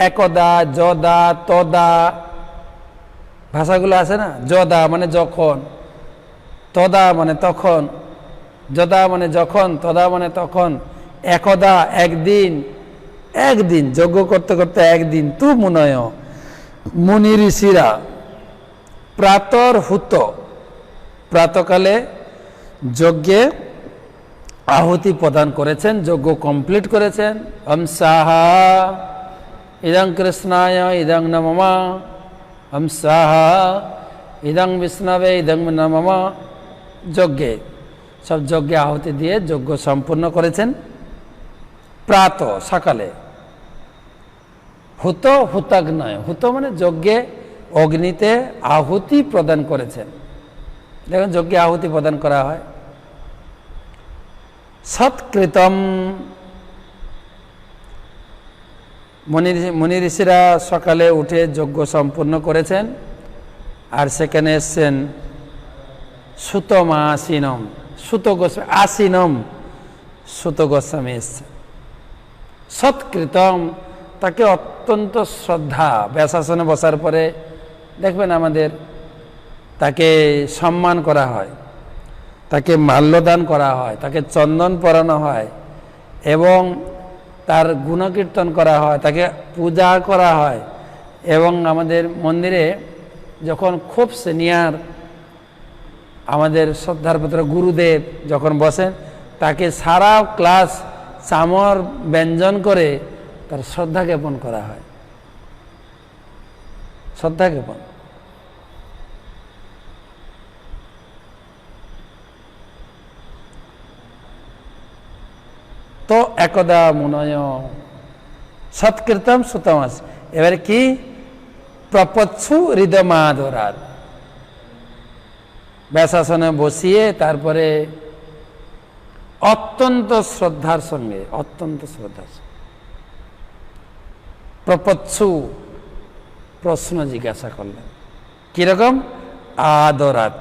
একদা, যদা, তদা ভাষাগুলো আছে না। যদা মানে যখন, তদা মানে তখন, যদা মানে যখন, তদা মানে তখন। একদা একদিন, একদিন যজ্ঞ করতে করতে একদিন তু মুনয় মুনি ঋষিরা প্রাতর হুত, প্রাতকালে যজ্ঞে আহুতি প্রদান করেছেন, যজ্ঞ কমপ্লিট করেছেন। হংসাহা ইদং কৃষ্ণায় ইদং নমমা, হংসাহা ইদং বিষ্ণবে ইদং নমমা, যজ্ঞে সব যজ্ঞে আহুতি দিয়ে যজ্ঞ সম্পূর্ণ করেছেন প্রাত সকালে। হুত হুতাগ্নয়, হুত মানে যজ্ঞে অগ্নিতে আহুতি প্রদান করেছেন। দেখুন যজ্ঞে আহুতি প্রদান করা হয়। সৎকৃতম, মুনি ঋষিরা সকালে উঠে যজ্ঞ সম্পূর্ণ করেছেন। আর সেখানে এসছেন সুতম আসিনম, সুত গোস্বামী আসিনম, সুত গোস্বামী এসছেন। সৎকৃতম, তাকে অত্যন্ত শ্রদ্ধা, ব্যাসাসনে বসার পরে দেখবেন আমাদের তাকে সম্মান করা হয়, তাকে মাল্যদান করা হয়, তাকে চন্দন পরানো হয় এবং তার গুণকীর্তন করা হয়, তাকে পূজা করা হয়। এবং আমাদের মন্দিরে যখন খুব সিনিয়র আমাদের শ্রদ্ধার পাত্র গুরুদেব যখন বসেন, তাকে সারা ক্লাস চামর ব্যঞ্জন করে তার শ্রদ্ধা জ্ঞাপন করা হয়, শ্রদ্ধা জ্ঞাপন। তো একদা মুনয় সৎকৃতম সুতমাস, এবারে কি প্রপচ্ছু হৃদমাধরাত, ব্যাসাসনে বসিয়ে তারপরে অত্যন্ত শ্রদ্ধার সঙ্গে, অত্যন্ত শ্রদ্ধার সঙ্গে প্রপচ্ছু প্রশ্ন জিজ্ঞাসা করলেন। কিরকম? আদরাত,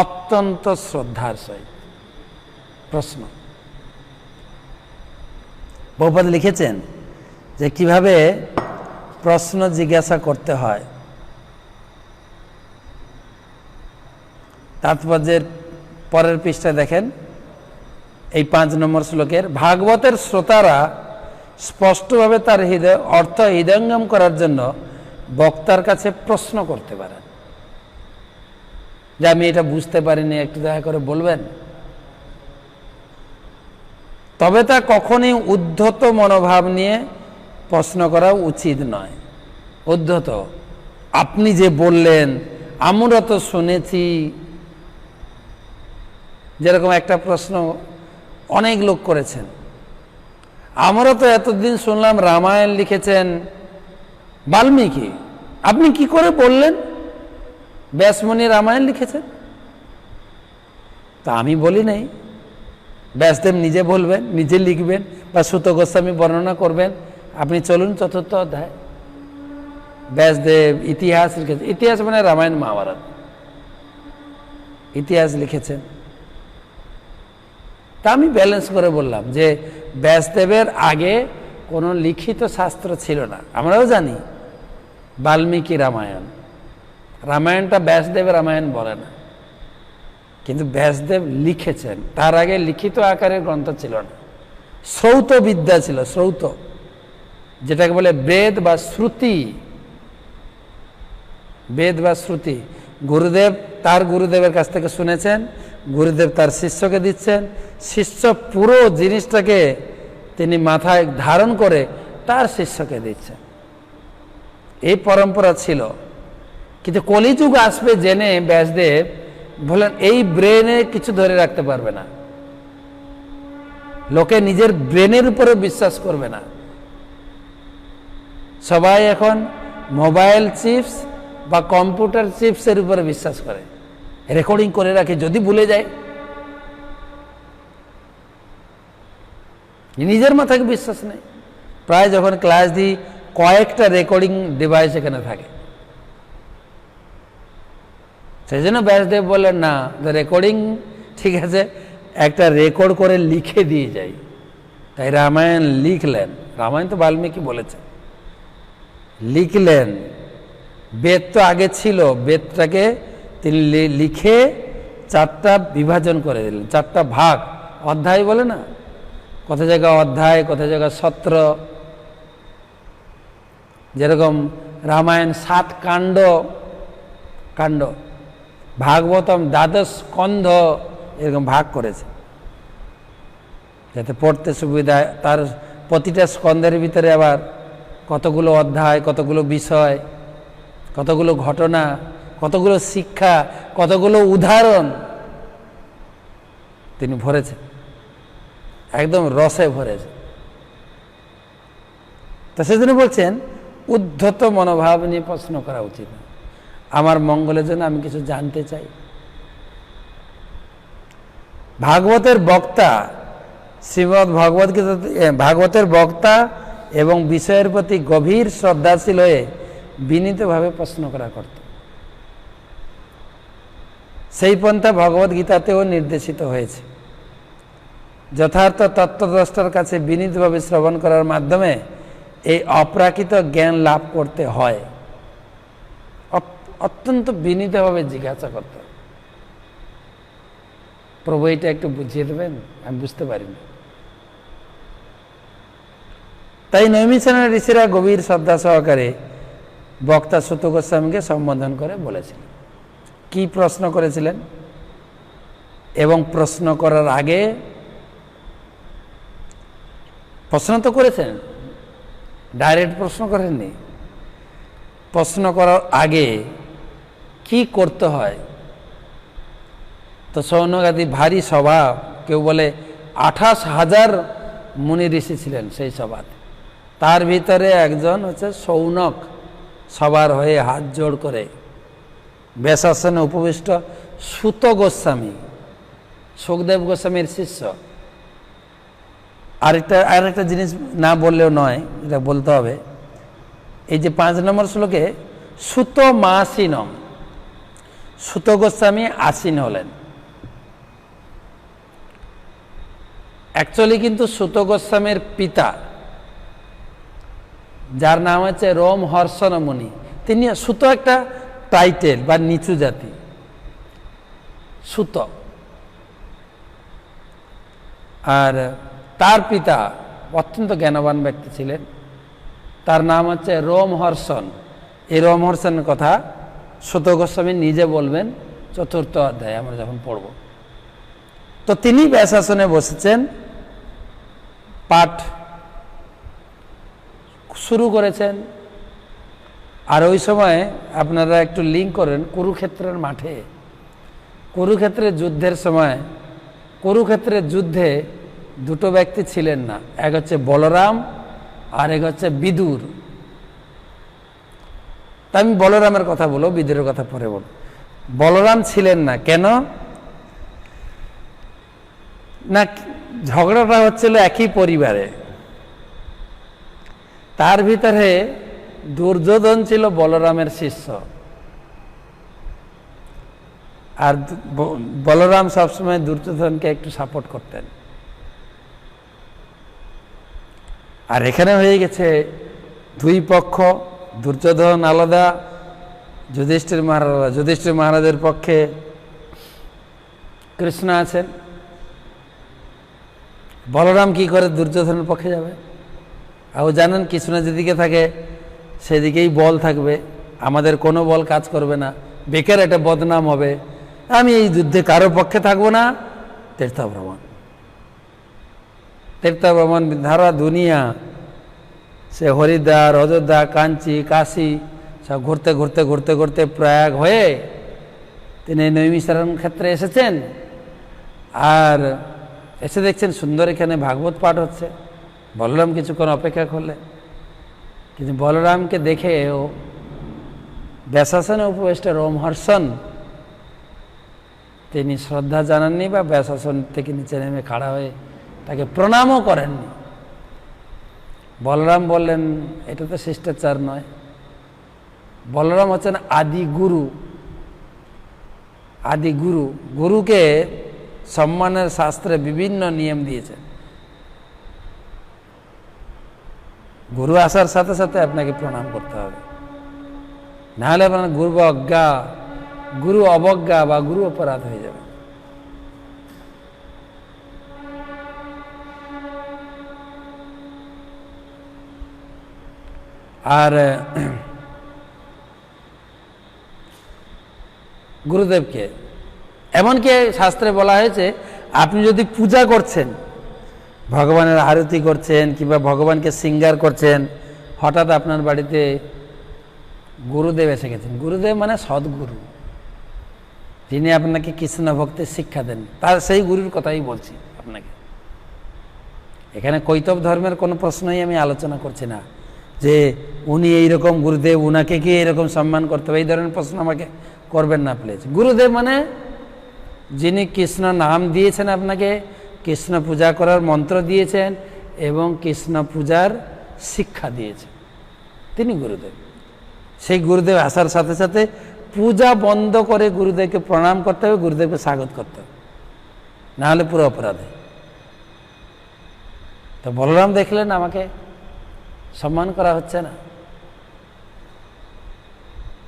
অত্যন্ত শ্রদ্ধার সহিত প্রশ্ন। বহুপদ লিখেছেন যে কিভাবে প্রশ্ন জিজ্ঞাসা করতে হয়। তাৎপর্যের পরের পৃষ্ঠায় দেখেন এই 5 নম্বর শ্লোকের, ভাগবতের শ্রোতারা স্পষ্টভাবে তার হৃদয় অর্থ হৃদয়ঙ্গম করার জন্য বক্তার কাছে প্রশ্ন করতে পারেন, যে আমি এটা বুঝতে পারিনি, একটু দয়া করে বলবেন। তবে তা কখনই উদ্ধত মনোভাব নিয়ে প্রশ্ন করা উচিত নয়। উদ্ধত, আপনি যে বললেন আমরা তো শুনেছি, যেরকম একটা প্রশ্ন অনেক লোক করেছেন, আমরা তো এতদিন শুনলাম রামায়ণ লিখেছেন বাল্মীকি, আপনি কি করে বললেন ব্যাসমুনি রামায়ণ লিখেছেন? তা আমি বলি নাই, ব্যাসদেব নিজে বলবেন, নিজে লিখবেন, বা সুত গোস্বামী বর্ণনা করবেন। আপনি চলুন 4র্থ অধ্যায়, ব্যাসদেব ইতিহাস লিখেছেন, ইতিহাস মানে রামায়ণ মহাভারত, ইতিহাস লিখেছেন। তা আমি ব্যালেন্স করে বললাম যে ব্যাসদেবের আগে কোনো লিখিত শাস্ত্র ছিল না। আমরাও জানি বাল্মীকি রামায়ণ, রামায়ণটা ব্যাসদেবের রামায়ণ বলে না, কিন্তু ব্যাসদেব লিখেছেন। তার আগে লিখিত আকারের গ্রন্থ ছিল না, শ্রৌত বিদ্যা ছিল, শ্রৌত, যেটাকে বলে বেদ বা শ্রুতি। বেদ বা শ্রুতি গুরুদেব তার গুরুদেবের কাছ থেকে শুনেছেন, গুরুদেব তার শিষ্যকে দিচ্ছেন, শিষ্য পুরো জিনিসটাকে তিনি মাথায় ধারণ করে তার শিষ্যকে দিচ্ছেন। এই পরম্পরা ছিল। কিন্তু কলিযুগ আসবে জেনে ব্যাসদেব বলেন এই ব্রেনে কিছু ধরে রাখতে পারবে না, লোকে নিজের ব্রেনের উপরে বিশ্বাস করবে না। সবাই এখন মোবাইল চিপস বা কম্পিউটার চিপসের উপরে বিশ্বাস করে, রেকর্ডিং করে রাখে, যদি ভুলে যায়। নিজের মাথাকে বিশ্বাস নেই। প্রায় যখন ক্লাস দিই কয়েকটা রেকর্ডিং ডিভাইস এখানে থাকে। সেই জন্য ব্যাসদেব বললেন না, রেকর্ডিং ঠিক আছে, একটা রেকর্ড করে লিখে দিয়ে যাই। তাই রামায়ণ লিখলেন, রামায়ণ তো বাল্মীকি বলেছে, লিখলেন। বেদ তো আগে ছিল, বেদটাকে তিনি লিখে 4টা বিভাজন করে দিলেন, 4টা ভাগ, অধ্যায় বলে না, কত জায়গায় অধ্যায়, কত জায়গায় সত্র, যেরকম রামায়ণ 7 কাণ্ড, ভাগবতম 12 স্কন্ধ, এরকম ভাগ করেছে যাতে পড়তে সুবিধা। তার প্রতিটা স্কন্ধের ভিতরে আবার কতগুলো অধ্যায়, কতগুলো বিষয়, কতগুলো ঘটনা, কতগুলো শিক্ষা, কতগুলো উদাহরণ তিনি ভরেছেন, একদম রসে ভরেছে। তো সেজন্য বলছেন উদ্ধত মনোভাব নিয়ে প্রশ্ন করা উচিত না। আমার মঙ্গলের জন্য আমি কিছু জানতে চাই। ভাগবতের বক্তা, শ্রীমদ্ ভগবদ্গীতা ভাগবতের বক্তা এবং বিষয়ের প্রতি গভীর শ্রদ্ধাশীল হয়ে বিনীতভাবে প্রশ্ন করা করত। সেই পন্থা ভগবদ্গীতাতেও নির্দেশিত হয়েছে। যথার্থ তত্ত্বদ্রষ্টার কাছে বিনীতভাবে শ্রবণ করার মাধ্যমে এই অপ্রাকৃত জ্ঞান লাভ করতে হয়। অত্যন্ত বিনীতভাবে জিজ্ঞাসা করতে হয়, প্রভু এটা একটু বুঝিয়ে দেবেন, আমি বুঝতে পারিনি। তাই নৈমিষারণ্য ঋষিরা গভীর শ্রদ্ধা সহকারে বক্তা সুত গোস্বামীকে সম্বোধন করে বলেছিলেন। কি প্রশ্ন করেছিলেন? এবং প্রশ্ন করার আগে, প্রশ্ন তো করেছেন, ডাইরেক্ট প্রশ্ন করেননি, প্রশ্ন করার আগে কি করতে হয়। তো সৌনকাদি ভারী সভা, কেউ বলে 28,000 মুনি ঋষি ছিলেন সেই সভাতে। তার ভিতরে একজন হচ্ছে সৌনক, সবার হয়ে হাত জোড় করে ব্যাসাসনে উপবিষ্ট সুত গোস্বামী, সুখদেব গোস্বামীর শিষ্য। আরেকটা জিনিস না বললেও নয়, এটা বলতে হবে। এই যে 5 নম্বর শ্লোকে সুত মাসীনম, সুত গোস্বামী আসীন হলেন। অ্যাকচুয়ালি কিন্তু সুত গোস্বামীর পিতা, যার নাম হচ্ছে রোমহর্ষণ মুনি, তিনি সুত একটা টাইটেল বা নিচু জাতি, সুত। আর তার পিতা অত্যন্ত জ্ঞানবান ব্যক্তি ছিলেন, তার নাম হচ্ছে রোমহর্ষণ। এই রোমহর্ষণের কথা সুত গোস্বামী নিজে বলবেন 4th অধ্যায়ে আমরা যখন পড়ব। তো তিনি ব্যাসাসনে বসেছেন, পাঠ শুরু করেছেন। আর ওই সময় আপনারা একটু লিঙ্ক করেন কুরুক্ষেত্রের মাঠে, কুরুক্ষেত্রের যুদ্ধের সময়, কুরুক্ষেত্রের যুদ্ধে 2 ব্যক্তি ছিলেন না, এক হচ্ছে বলরাম আর এক হচ্ছে বিদুর। তা আমি বলরামের কথা বলবো, বিদুরের কথা পরে বলব। বলরাম ছিলেন না কেন? না, ঝগড়াটা হচ্ছিল একই পরিবারে। তার ভিতরে দুর্যোধন ছিল বলরামের শিষ্য, আর বলরাম সবসময় দুর্যোধনকে একটু সাপোর্ট করতেন। আর এখানে হয়ে গেছে 2 পক্ষ, দুর্যোধন আলাদা, যুধিষ্ঠির মহারাজ আলাদা। যুধিষ্ঠির মহারাজের পক্ষে কৃষ্ণ আছেন, বলরাম কি করে দুর্যোধনের পক্ষে যাবে? আর জানেন কৃষ্ণ যেদিকে থাকে সেদিকেই বল থাকবে, আমাদের কোনো বল কাজ করবে না, বেকার একটা বদনাম হবে। আমি এই যুদ্ধে কারো পক্ষে থাকবো না। তীর্থভ্রমণ ধারা দুনিয়া, সে হরিদ্বার, অযোধ্যা, কাঞ্চি, কাশী সব ঘুরতে ঘুরতে ঘুরতে ঘুরতে প্রয়াগ হয়ে তিনি নৈমিষারণ্য ক্ষেত্রে এসেছেন। আর এসে দেখছেন সুন্দর এখানে ভাগবত পাঠ হচ্ছে। বলরাম কিছুক্ষণ অপেক্ষা করলেন, কিন্তু বলরামকে দেখে ও ব্যাসাসনে উপবিষ্ট রোমহর্ষণ, তিনি শ্রদ্ধা জানাননি বা ব্যাসাসন থেকে নিচে নেমে খাড়া হয়ে তাকে প্রণামও করেননি। বলরাম বললেন এটা তো শিষ্টাচার নয়। বলরাম হচ্ছেন আদি গুরু। আদি গুরু, গুরুকে সম্মানের শাস্ত্রে বিভিন্ন নিয়ম দিয়েছেন। গুরু আসার সাথে সাথে আপনাকে প্রণাম করতে হবে, নাহলে আপনার গুরু অবজ্ঞা বা গুরু অপরাধ হয়ে যাবে। আর গুরুদেবকে এমনকি শাস্ত্রে বলা হয়েছে, আপনি যদি পূজা করছেন, ভগবানের আরতি করছেন কিংবা ভগবানকে শৃঙ্গার করছেন, হঠাৎ আপনার বাড়িতে গুরুদেব এসে গেছেন, গুরুদেব মানে সদ্গুরু, যিনি আপনাকে কৃষ্ণ ভক্তির শিক্ষা দেন, তার সেই গুরুর কথাই বলছি আপনাকে। এখানে কৈতব ধর্মের কোনো প্রশ্নই আমি আলোচনা করছি না যে উনি এইরকম গুরুদেব, উনাকে কি এরকম সম্মান করতে হবে, এই ধরনের প্রশ্ন আমাকে করবেন না প্লিজ। গুরুদেব মানে যিনি কৃষ্ণ নাম দিয়েছেন আপনাকে, কৃষ্ণ পূজা করার মন্ত্র দিয়েছেন এবং কৃষ্ণ পূজার শিক্ষা দিয়েছেন, তিনি গুরুদেব। সেই গুরুদেব আসার সাথে সাথে পূজা বন্ধ করে গুরুদেবকে প্রণাম করতে হবে, গুরুদেবকে স্বাগত করতে হবে, না হলে পুরো অপরাধী। তো বলরাম দেখলেন আমাকে সম্মান করা হচ্ছে না,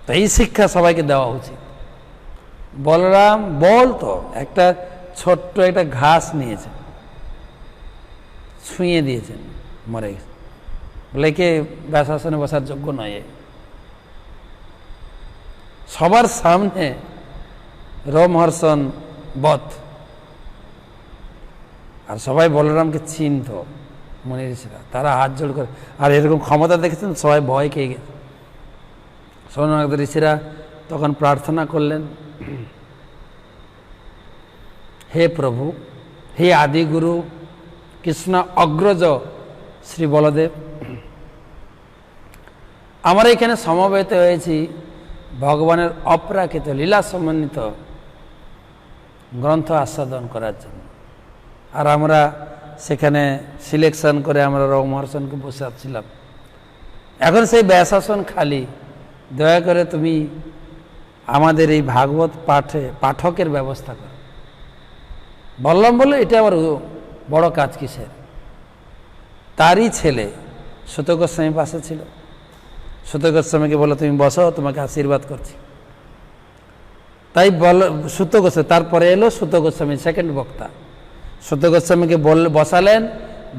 তো এই শিক্ষা সবাইকে দেওয়া উচিত। বলরাম বলতো একটা ছোট্ট একটা ঘাস নিয়েছে, ছুঁয়ে দিয়েছেন, মরে গেছে, বলে কে ব্যাসাসনে বসার যোগ্য নয়। সবার সামনে রোমহর্ষণ বধ, আর সবাই বলরামকে চিনত, মনে ঋষিরা, তারা হাত জোড় করে, আর এরকম ক্ষমতা দেখেছেন, সবাই ভয় খেয়ে গেছে। সৌনক ঋষিরা তখন প্রার্থনা করলেন, হে প্রভু, হে আদিগুরু কৃষ্ণ অগ্রজ শ্রী বলদেব, আমরা এখানে সমবেত হয়েছি ভগবানের অপ্রাকৃত লীলা সমন্বিত গ্রন্থ আস্বাদন করার জন্য, আর আমরা সেখানে সিলেকশন করে আমরা রোমহর্ষণকে বসাচ্ছিলাম। এখন সেই ব্যাসাসন খালি, দয়া করে তুমি আমাদের এই ভাগবত পাঠকের ব্যবস্থা করো। বললাম বলে এটা আবার বড় কাজ কিসের? তারই ছেলে সুত গোস্বামী পাশে ছিল, সুত গোস্বামীকে বলো তুমি বসো, তোমাকে আশীর্বাদ করছি। তাই সুত গোস্বামী, তারপরে এলো সুত গোস্বামী সেকেন্ড বক্তা, সুত গোস্বামীকে বসালেন,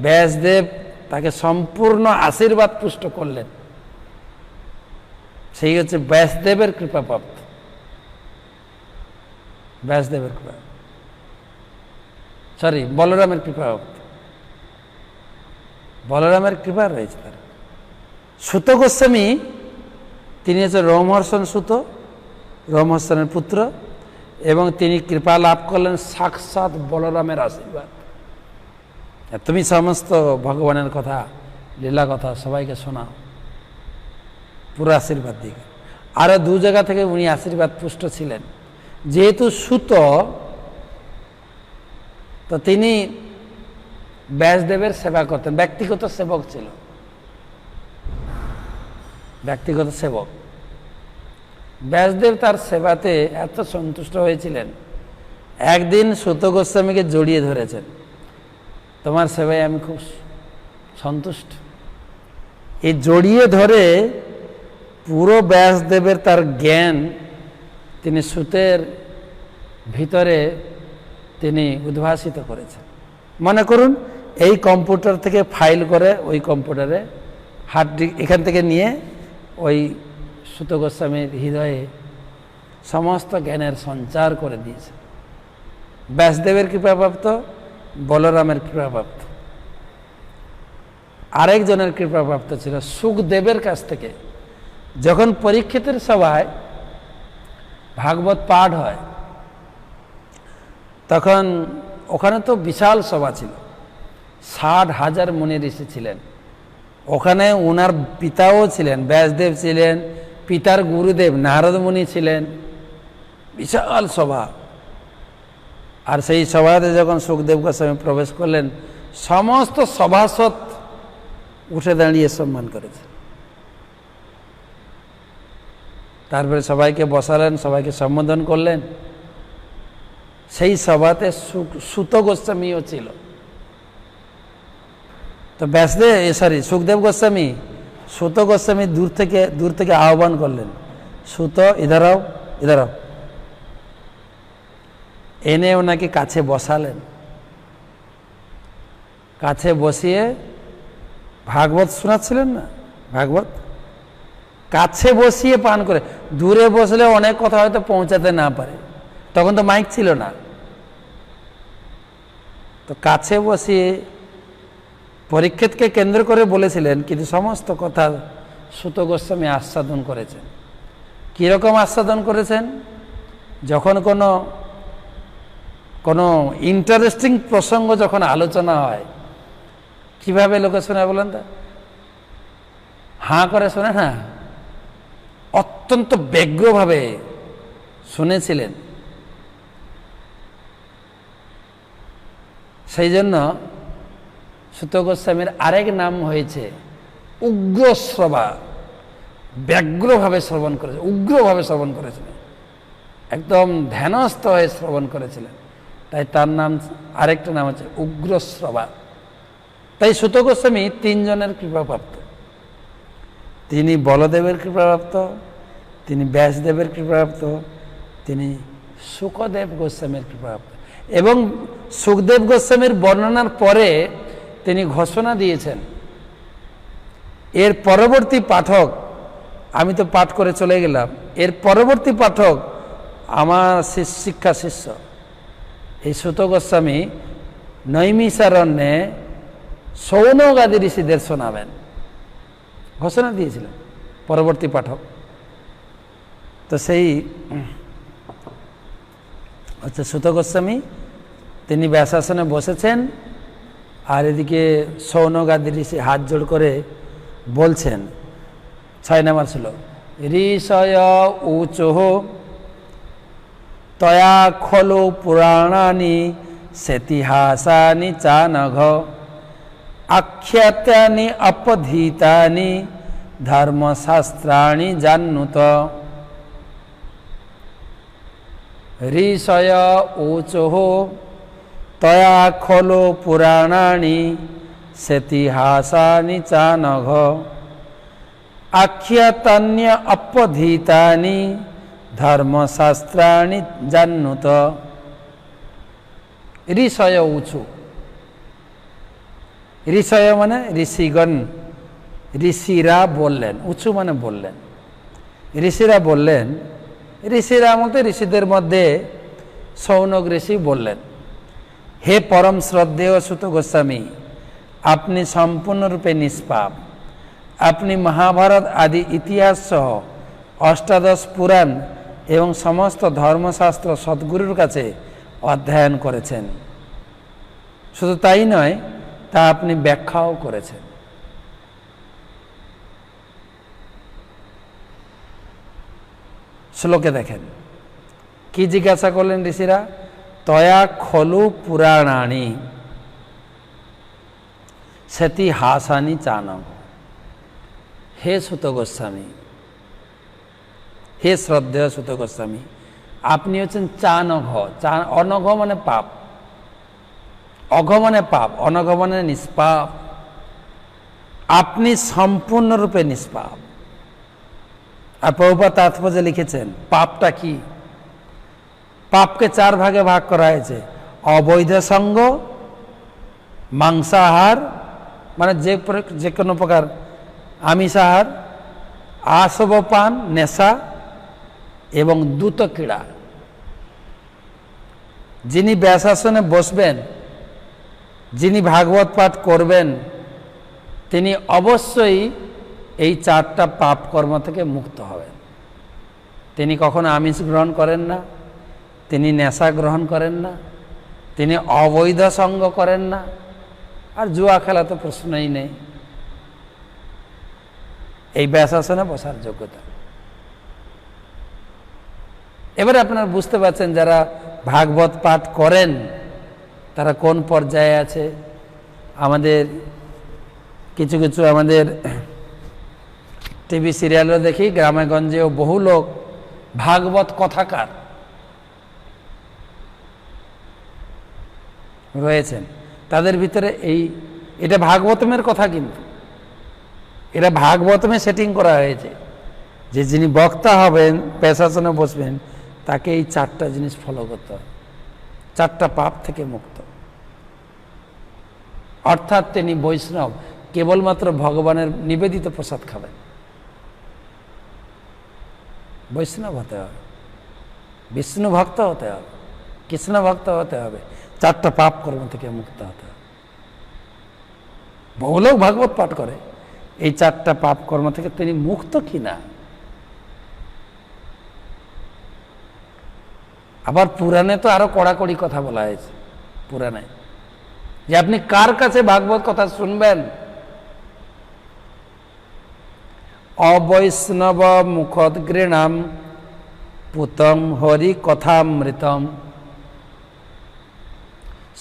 ব্যাসদেব তাকে সম্পূর্ণ আশীর্বাদ পুষ্ট করলেন। সেই হচ্ছে ব্যাসদেবের কৃপাপ্রাপ্ত, ব্যাসদেবের কৃপা, সরি বলরামের কৃপাপ্রাপ্ত, বলরামের কৃপা রয়েছে তার। সুত গোস্বামী তিনি হচ্ছে রোমহর্ষণ সুত, রোমহর্ষণের পুত্র, এবং তিনি কৃপা লাভ করলেন সাক্ষাৎ বলরামের আশীর্বাদ। তুমি সমস্ত ভগবানের কথা, লীলা কথা সবাইকে শোনাও, পুরো আশীর্বাদ দিকে। আরও দু জায়গা থেকে উনি আশীর্বাদ পুষ্ট ছিলেন। যেহেতু সুত, তো তিনি ব্যাসদেবের সেবা করতেন, ব্যক্তিগত সেবক ছিল, ব্যক্তিগত সেবক। ব্যাসদেব তার সেবাতে এত সন্তুষ্ট হয়েছিলেন, একদিন সুত গোস্বামীকে জড়িয়ে ধরেছেন, তোমার সেবায় আমি খুব সন্তুষ্ট। এই জড়িয়ে ধরে পুরো ব্যাসদেবের তার জ্ঞান তিনি সুতের ভিতরে তিনি উদ্ভাসিত করেছেন। মনে করুন এই কম্পিউটার থেকে ফাইল করে ওই কম্পিউটারে হার্ড ডিস্ক এখান থেকে নিয়ে ওই সুত গোস্বামীর হৃদয়ে সমস্ত জ্ঞানের সঞ্চার করে দিয়েছে। ব্যাসদেবের কৃপাপ্রাপ্ত, বলরামের কৃপাপ্রাপ্ত। আরেকজনের কৃপাপ্রাপ্ত ছিল সুখদেবের কাছ থেকে। যখন পরীক্ষিতের সভায় ভাগবত পাঠ হয়, তখন ওখানে তো বিশাল সভা ছিল, 60,000 মুনি ঋষি ছিলেন। ওখানে ওনার পিতাও ছিলেন, ব্যাসদেব ছিলেন, পিতার গুরুদেব নারদ মুনি ছিলেন, বিশাল সভা। আর সেই সভাতে যখন সুখদেব গোস্বামী প্রবেশ করলেন, সমস্ত সভাসদ উঠে দাঁড়িয়ে সম্মান করেছে। তারপরে সবাইকে বসালেন, সবাইকে সম্বোধন করলেন। সেই সভাতে সুত গোস্বামীও ছিল। তো সুখদেব গোস্বামী সুত গোস্বামী দূর থেকে আহ্বান করলেন, সুত ইধারাও ইধারাও, এনে ওনাকে কাছে বসালেন। কাছে বসিয়ে ভাগবত শোনাচ্ছিলেন না, ভাগবত কাছে বসিয়ে পান করে। দূরে বসলে অনেক কথা হয়তো পৌঁছাতে না পারে, তখন তো মাইক ছিল না, তো কাছে বসিয়ে পরীক্ষিতকে কেন্দ্র করে বলেছিলেন, কিন্তু সমস্ত কথা সুত গোস্বামী আস্বাদন করেছেন। কীরকম আস্বাদন করেছেন? যখন কোনো ইন্টারেস্টিং প্রসঙ্গ যখন আলোচনা হয়, কিভাবে লোকে শোনে বলেন তো? হাঁ করে শোনে না, অত্যন্ত ব্যগ্রভাবে শুনেছিলেন। সেই জন্য সুত গোস্বামীর আরেক নাম হয়েছে উগ্রশ্রবা। ব্যগ্রভাবে শ্রবণ করেছে, উগ্রভাবে শ্রবণ করেছিলেন, একদম ধ্যানস্থ হয়ে শ্রবণ করেছিলেন, তাই তার নাম আরেকটা নাম হচ্ছে উগ্রশ্রবা। তাই সুত গোস্বামী তিনজনের কৃপাপ্রাপ্ত। তিনি বলদেবের কৃপাপ্রাপ্ত, তিনি ব্যাসদেবের কৃপাপ্রাপ্ত, তিনি শুকদেব গোস্বামীর কৃপাপ্রাপ্ত। এবং সুখদেব গোস্বামীর বর্ণনার পরে তিনি ঘোষণা দিয়েছেন, এর পরবর্তী পাঠক, আমি তো পাঠ করে চলে গেলাম, এর পরবর্তী পাঠক আমার শিক্ষা শিষ্য এই সুত গোস্বামী নৈমিষারণ্যে সৌনক আদি ঋষিদের শোনাবেন, ঘোষণা দিয়েছিলেন পরবর্তী পাঠক। তো সেই হচ্ছে সুত গোস্বামী, তিনি ব্যাসাসনে বসেছেন, আর এদিকে সৌনক আদি ঋষি হাত জোড় করে বলছেন। 6 নম্বর ছিল, ঋষয় উচোহ তয়া খলু পুরাণানি সেতিহাসানি চানঘ আখ্যাতানি অপধীতানি ধর্মশাস্ত্রাণি জান্নুত। ঋষয় উচোহ তয়া খলু পুরাণানি সেতিহাসানি চানঘ আখ্যাতান্য অপধীতানি ধর্মশাস্ত্রাণি জান্নুত। ঋষয় উচু, ঋষয় মানে ঋষিগণ, ঋষিরা বললেন, উঁচু মানে বললেন, ঋষিরা বললেন। ঋষিরা মধ্যে ঋষিদের মধ্যে সৌনক ঋষি বললেন, হে পরম শ্রদ্ধেয় সুত গোস্বামী, আপনি সম্পূর্ণরূপে নিষ্পাপ। আপনি মহাভারত আদি ইতিহাস সহ অষ্টাদশ পুরাণ এবং সমস্ত ধর্মশাস্ত্র সদ্গুরুর কাছে অধ্যয়ন করেছেন। শুধু তাই নয়, তা আপনি ব্যাখ্যাও করেছেন। শ্লোকে দেখেন কি জিজ্ঞাসা করলেন ঋষিরা, তয়া খলু পুরাণানি সেতি হাসানি চানঘ। হে সুত গোস্বামী, হে শ্রদ্ধেয় সুত গোস্বামী, আপনি হচ্ছেন চানঘ। অনঘ মানে পাপ, অঘ মানে পাপ, অনঘ মানে নিষ্পাপ। আপনি সম্পূর্ণরূপে নিষ্পাপ। আর প্রভুপাদ তাৎপর্যে লিখেছেন পাপটা কি। পাপকে 4 ভাগে ভাগ করা হয়েছে, অবৈধ সঙ্গ, মাংসাহার মানে যে কোনো প্রকার আমিষাহার, আসব পান নেশা এবং দ্রুত ক্রীড়া। যিনি ব্যাসাসনে বসবেন, যিনি ভাগবত পাঠ করবেন, তিনি অবশ্যই এই 4টা পাপ কর্ম থেকে মুক্ত হবেন। তিনি কখনো আমিষ গ্রহণ করেন না, তিনি নেশা গ্রহণ করেন না, তিনি অবৈধ সঙ্গ করেন না, আর জুয়া খেলা তো প্রশ্নই নেই। এই ব্যাসাসনে বসার যোগ্যতা। এবারে আপনারা বুঝতে পারছেন যারা ভাগবত পাঠ করেন তারা কোন পর্যায়ে আছে। আমাদের কিছু কিছু আমাদের টিভি সিরিয়ালও দেখি, গ্রামে গঞ্জেও বহু লোক ভাগবত কথাকার রয়েছেন। তাদের ভিতরে এটা ভাগবতমের কথা, কিন্তু এটা ভাগবতমে সেটিং করা হয়েছে যে যিনি বক্তা হবেন, পেশাসনে বসবেন, তাকে এই 4টা জিনিস ফলো করতে হবে, 4টা পাপ থেকে মুক্ত। অর্থাৎ তিনি বৈষ্ণব, কেবলমাত্র ভগবানের নিবেদিত প্রসাদ খাবেন। বৈষ্ণব হতে হবে, বিষ্ণু ভক্ত হতে হবে, কৃষ্ণ ভক্ত হতে হবে, 4টা পাপ কর্ম থেকে মুক্ত হতে হবে। বহু লোক ভাগবত পাঠ করে, এই 4টা পাপ কর্ম থেকে তিনি মুক্ত কিনা। আবার পুরাণে তো আরো কড়াকড়ি কথা বলা হয়েছে পুরাণে, যে আপনি কার কাছে ভাগবত কথা শুনবেন। অবৈষ্ণব মুখদ গৃণাম পুতং হরি কথামৃতম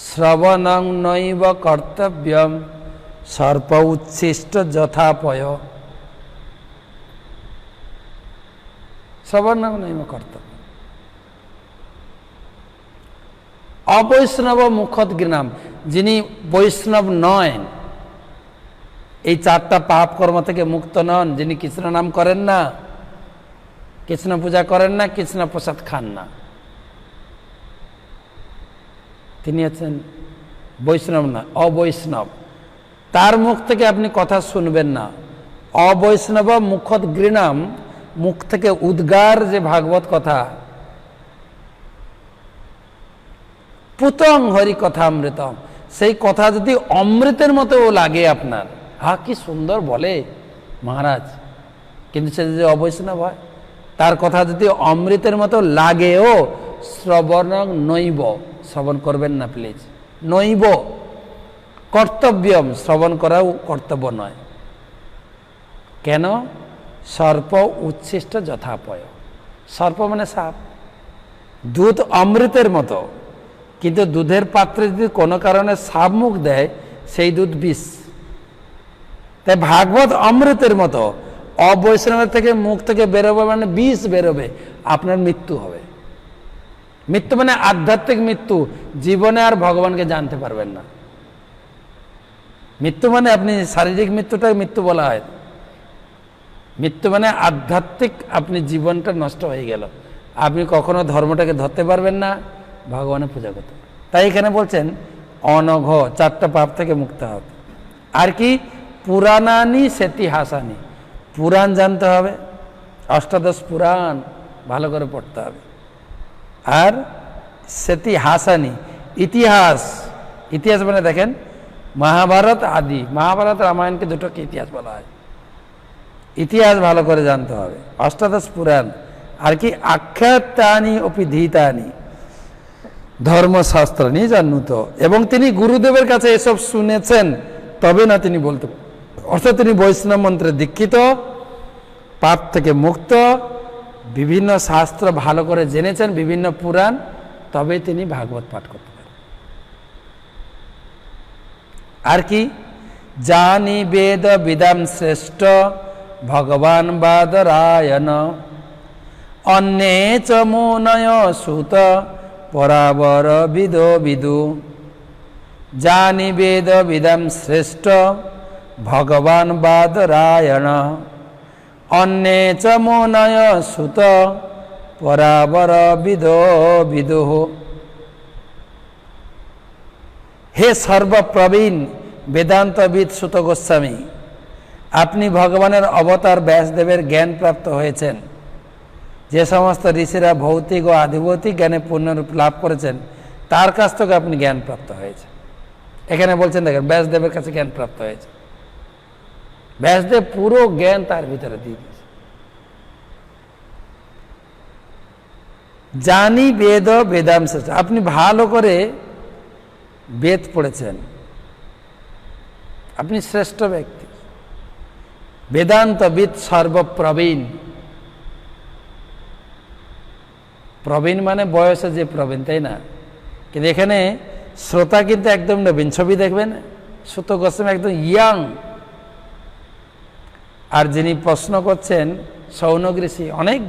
শ্রবণং নৈব কর্তব্যম সর্প উচ্ছিষ্ট যথাপয়। শ্রবণং নৈব কর্তব্য। অবৈষ্ণব মুখদ গৃণাম, যিনি বৈষ্ণব নয়, এই 4টা পাপ কর্ম থেকে মুক্ত নন, যিনি কৃষ্ণ নাম করেন না, কৃষ্ণ পূজা করেন না, কৃষ্ণ প্রসাদ খান না, তিনি হচ্ছেন বৈষ্ণব না, অবৈষ্ণব। তার মুখ থেকে আপনি কথা শুনবেন না। অবৈষ্ণব মুখদ গৃণাম, মুখ থেকে উদ্গার যে ভাগবত কথা, পুতং হরি কথা অমৃতম, সেই কথা যদি অমৃতের মতো লাগে আপনার, কি সুন্দর বলে মহারাজ, কিন্তু সে যদি অবৈষ্ণব হয়, তার কথা যদি অমৃতের মতো লাগেও, শ্রবণ নৈব, শ্রবণ করবেন না প্লিজ। নৈব কর্তব্যম, শ্রবণ করাও কর্তব্য নয়। কেন? সর্প উচ্ছিষ্ট যথাপয়। সর্প মানে সাপ। দুধ অমৃতের মতো, কিন্তু দুধের পাত্রে যদি কোনো কারণে সাপ মুখ দেয়, সেই দুধ বিষ। তাই ভাগবত অমৃতের মতো, অবৈষ্ণবের থেকে মুখ থেকে বেরোবে মানে বিষ বেরোবে, আপনার মৃত্যু হবে। মৃত্যু মানে আধ্যাত্মিক মৃত্যু, জীবনে আর ভগবানকে জানতে পারবেন না। মৃত্যু মানে আপনি শারীরিক মৃত্যুটাই মৃত্যু বলা হয়, মৃত্যু মানে আধ্যাত্মিক, আপনি জীবনটা নষ্ট হয়ে গেল, আপনি কখনো ধর্মটাকে ধরতে পারবেন না, ভগবানের পূজা করতে। তাই এখানে বলছেন অনঘ, 4টা পাপ থেকে মুক্ত হতে। আর কি? পুরাণানি সেতিহাসানি, পুরাণ জানতে হবে, অষ্টাদশ পুরাণ ভালো করে পড়তে হবে। আর সেতিহাসানি, ইতিহাস। ইতিহাস মানে দেখেন মহাভারত আদি, মহাভারত রামায়ণকে দুটোকে ইতিহাস বলা হয়। ইতিহাস ভালো করে জানতে হবে, অষ্টাদশ পুরাণ। আর কি? আখ্যাতানি অপিধীতানি, ধর্মশাস্ত্র নিয়ে জানুত। এবং তিনি গুরুদেবের কাছে এসব শুনেছেন, তবে না তিনি বলতে, অর্থাৎ তিনি বৈষ্ণব মন্ত্রে দীক্ষিত, পাপ থেকে মুক্ত, বিভিন্ন শাস্ত্র ভালো করে জেনেছেন, বিভিন্ন পুরাণ, তবে তিনি ভাগবত পাঠ করতে পারেন। আর কি? জানি বেদ বিদাম শ্রেষ্ঠ ভগবান বাদরায়ণ অন্যে চ মুনয় সুত পরাবর বিদো বিদু। জানি বেদ বিদাম শ্রেষ্ঠ ভগবান বাদরায়ণ অন্যে চ মুনয় সুত পরাবর বিদো বিদু। হে সর্বপ্রবীণ বেদান্তবিদ সুত গোস্বামী, আপনি ভগবানের অবতার ব্যাসদেবের জ্ঞান প্রাপ্ত হয়েছেন। যে সমস্ত ঋষিরা ভৌতিক ও আধিভৌতিক জ্ঞানে পূর্ণরূপ লাভ করেছেন, তার কাছ থেকে আপনি জ্ঞান প্রাপ্ত হয়েছে। এখানে বলছেন দেখেন ব্যাসদেবের কাছে জ্ঞান প্রাপ্ত হয়েছে, ব্যাসদেব পুরো জ্ঞান তার ভিতরে দিয়ে দিয়েছে। জানি বেদ বেদাম শ্রেষ্ঠ, আপনি ভালো করে বেদ পড়েছেন, আপনি শ্রেষ্ঠ ব্যক্তি। বেদান্তবিদ সর্বপ্রবীণ, প্রবীণ মানে বয়সে যে প্রবীণ, তাই না? কিন্তু এখানে শ্রোতা কিন্তু একদম নবীন। ছবি দেখবেন, সুত গোস্বামী একদম ইয়াং, আর যিনি প্রশ্ন করছেন শৌনক ঋষি অনেক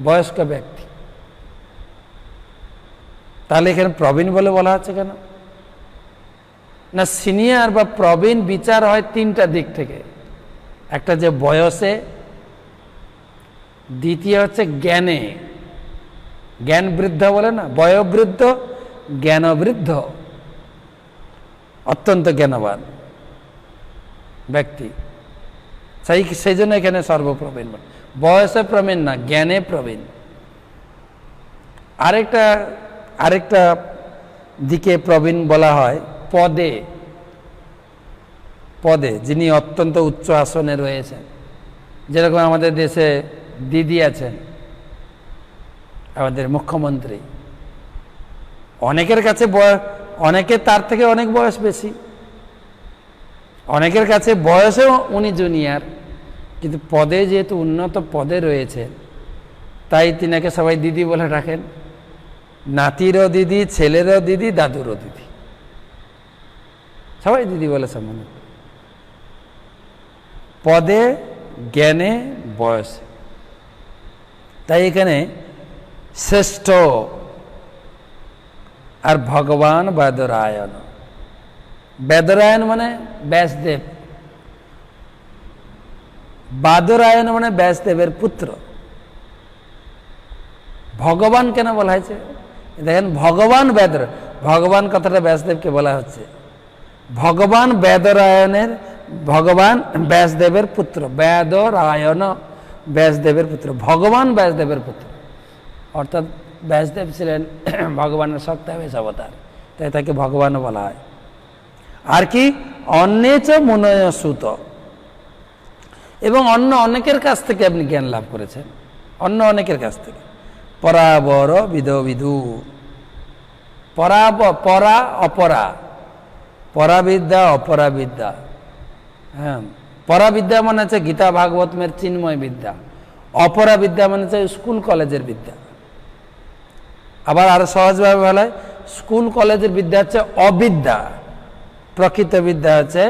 বয়স্ক ব্যক্তি। তাহলে এখানে প্রবীণ বলে বলা হচ্ছে কেন? না, সিনিয়র বা প্রবীণ বিচার হয় 3টা দিক থেকে। একটা যে বয়সে, দ্বিতীয় হচ্ছে জ্ঞানে, জ্ঞান বৃদ্ধ বলে না, বয়োবৃদ্ধ, জ্ঞানবৃদ্ধ, অত্যন্ত জ্ঞানবান ব্যক্তি, সেই জন্য এখানে সর্বপ্রবীণ। বয়সে প্রবীণ না, জ্ঞানে প্রবীণ। আরেকটা দিকে প্রবীণ বলা হয় পদে। পদে যিনি অত্যন্ত উচ্চ আসনে রয়েছেন, যেরকম আমাদের দেশে দিদি আছেন, আমাদের মুখ্যমন্ত্রী, অনেকের কাছে অনেকের তার থেকে অনেক বয়স বেশি, অনেকের কাছে বয়সেও উনি জুনিয়র, কিন্তু পদে যেহেতু উন্নত পদে রয়েছে তাই তিনাকে সবাই দিদি বলে ডাকেন। নাতিরও দিদি, ছেলেরও দিদি, দাদুরও দিদি, সবাই দিদি বলে সম্মান। পদে, জ্ঞানে, বয়সে। তাই এখানে শ্রেষ্ঠ আর ভগবান বেদরায়ণ। বেদরায়ণ মানে ব্যাসদেব, বাদরায়ণ মানে ব্যাসদেবের পুত্র। ভগবান কেন বলা হয়েছে দেখেন, ভগবান ভগবান কথাটা ব্যাসদেবকে বলা হচ্ছে। ভগবান বেদরায়ণের, ভগবান ব্যাসদেবের পুত্র, বেদরায়ণ ব্যাসদেবের পুত্র, ভগবান ব্যাসদেবের পুত্র, অর্থাৎ ব্যাসদেব ছিলেন ভগবানের সপ্তাহেশ অবতার, তাই তাকে ভগবান বলা হয়। আর কি অন্যেচ মুনয় সুত, এবং অন্য অনেকের কাছ থেকে আপনি জ্ঞান লাভ করেছেন, অন্য অনেকের কাছ থেকে। পরাবর বিধু, পরা অপরা, পরাবিদ্যা অপরাবিদ্যা। হ্যাঁ, পরাবিদ্যা মানে হচ্ছে গীতা ভাগবতের চিন্ময় বিদ্যা, অপরাবিদ্যা মানে হচ্ছে স্কুল কলেজের বিদ্যা। আবার আরো সহজভাবে বলা হয়, স্কুল কলেজের বিদ্যা হচ্ছে অবিদ্যা, প্রকৃত বিদ্যা হচ্ছে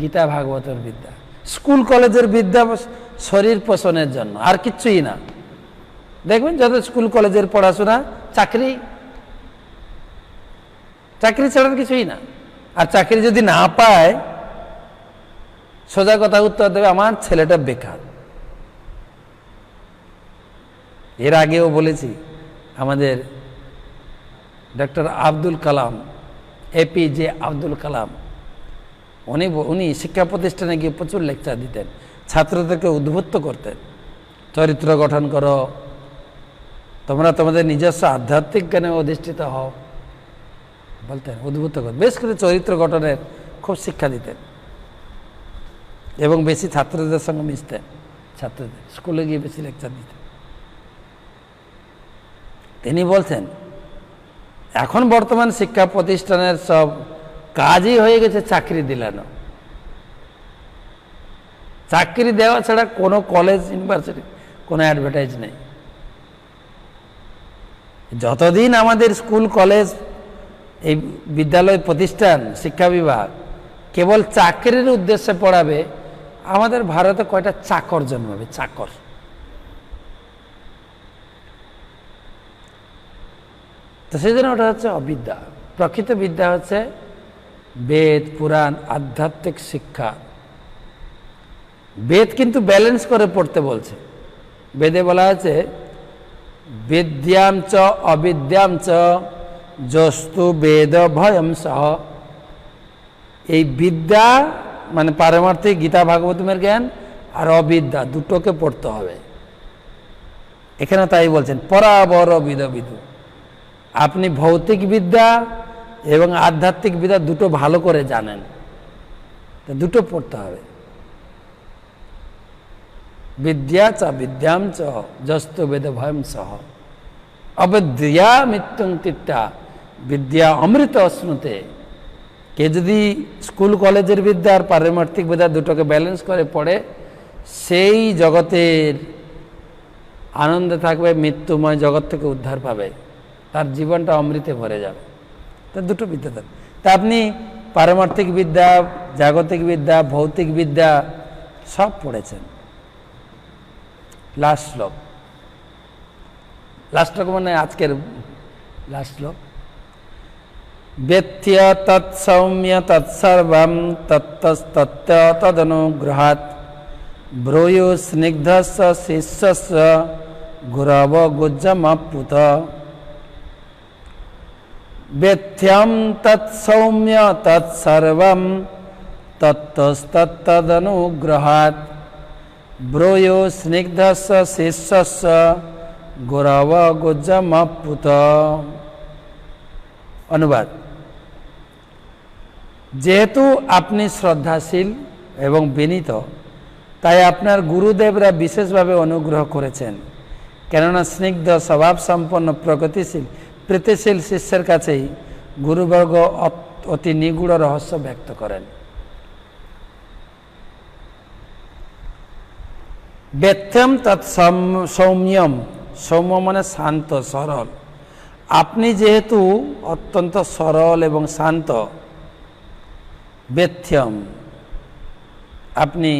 গীতা ভাগবতের বিদ্যা। স্কুল কলেজের বিদ্যা শরীর পোষণের জন্য, আর কিচ্ছুই না। দেখবেন যত স্কুল কলেজের পড়াশোনা, চাকরি ছাড়ার কিছুই না। আর চাকরি যদি না পায়, সোজা কথা উত্তর দেবে, আমার ছেলেটা বেকার। এর আগেও বলেছি, আমাদের ডক্টর আব্দুল কালাম, APJ আব্দুল কালাম, উনি শিক্ষা প্রতিষ্ঠানে গিয়ে প্রচুর লেকচার দিতেন, ছাত্রদেরকে উদ্বুদ্ধ করতেন, চরিত্র গঠন করো, তোমরা তোমাদের নিজস্ব আধ্যাত্মিক জ্ঞানে অধিষ্ঠিত হও, বলতেন, উদ্বুদ্ধ করেন। বেশ করে চরিত্র গঠনের খুব শিক্ষা দিতেন এবং বেশি ছাত্রদের সঙ্গে মিশতেন, ছাত্রদের স্কুলে গিয়ে বেশি লেকচার দিতেন। তিনি বলছেন, এখন বর্তমান শিক্ষা প্রতিষ্ঠানের সব কাজই হয়ে গেছে চাকরি দিলানো। চাকরি দেওয়া ছাড়া কোনো কলেজ, ইউনিভার্সিটি কোনো অ্যাডভার্টাইজ নেই। যতদিন আমাদের স্কুল কলেজ, এই বিদ্যালয় প্রতিষ্ঠান, শিক্ষা বিভাগ কেবল চাকরির উদ্দেশ্যে পড়াবে, আমাদের ভারতে কয়টা চাকর জন্মাবে, চাকর। তো সেই জন্য ওটা হচ্ছে অবিদ্যা। প্রকৃত বিদ্যা হচ্ছে বেদ, পুরাণ, আধ্যাত্মিক শিক্ষা। বেদ কিন্তু ব্যালেন্স করে পড়তে বলছে। বেদে বলা আছে, বিদ্যাম চ অবিদ্যাম চ যস্তু বেদ ভয়ম সহ। এই বিদ্যা মানে পারমার্থিক গীতা ভাগবতের জ্ঞান, আর অবিদ্যা দুটোকে পড়তে হবে। এখানে তাই বলছেন, পরাবর বিধু। আপনি ভৌতিক বিদ্যা এবং আধ্যাত্মিক বিদ্যা দুটো ভালো করে জানেন, দুটো পড়তে হবে। বিদ্যা চ বিদ্যাম চ যস্তু বেদ ভয়ম সহ অবিদ্যা মৃত্যুং তিত্তা বিদ্যা অমৃত অশ্নুতে। কে যদি স্কুল কলেজের বিদ্যা আর পারমার্থিক বিদ্যা দুটোকে ব্যালেন্স করে পড়ে, সেই জগতের আনন্দে থাকবে, মৃত্যুময় জগৎ থেকে উদ্ধার পাবে, তার জীবনটা অমৃতে ভরে যাবে। তা দুটো বিদ্যা থাকবে। তা আপনি পারমার্থিক বিদ্যা, জাগতিক বিদ্যা, ভৌতিক বিদ্যা সব পড়েছেন। লাস্ট শ্লোক মানে আজকের লাস্ট শ্লোক। বেত্য তৎসৌম্য তৎসর্বম তত্তস্তত্য তদনুগ্রহাৎ ব্রূয়ু স্নিগ্ধস্য শিষ্যস্য গুরব গুজ্জমপ্লুত। বেথ্যম তৎসৌম্য তৎসর্বম তত্তস্তত্তদনুগ্রহাৎ ব্রয়ো স্নিগ্ধস্য শিষ্যস্য গৌরব গোজ্জমপুত। অনুবাদ: যেহেতু আপনি শ্রদ্ধাশীল এবং বিনীত, তাই আপনার গুরুদেবরা বিশেষভাবে অনুগ্রহ করেছেন, কেননা স্নিগ্ধ স্বভাব সম্পন্ন প্রগতিশীল প্রীতিশীল শিষ্যের কাছেই গুরুবর্গ অতি নিগূঢ় রহস্য ব্যক্ত করেন। ব্যথ্যম তৎ সৌম্যম, সৌম্য মানে শান্ত সরল। আপনি যেহেতু অত্যন্ত সরল এবং শান্ত, ব্যথ্যম আপনি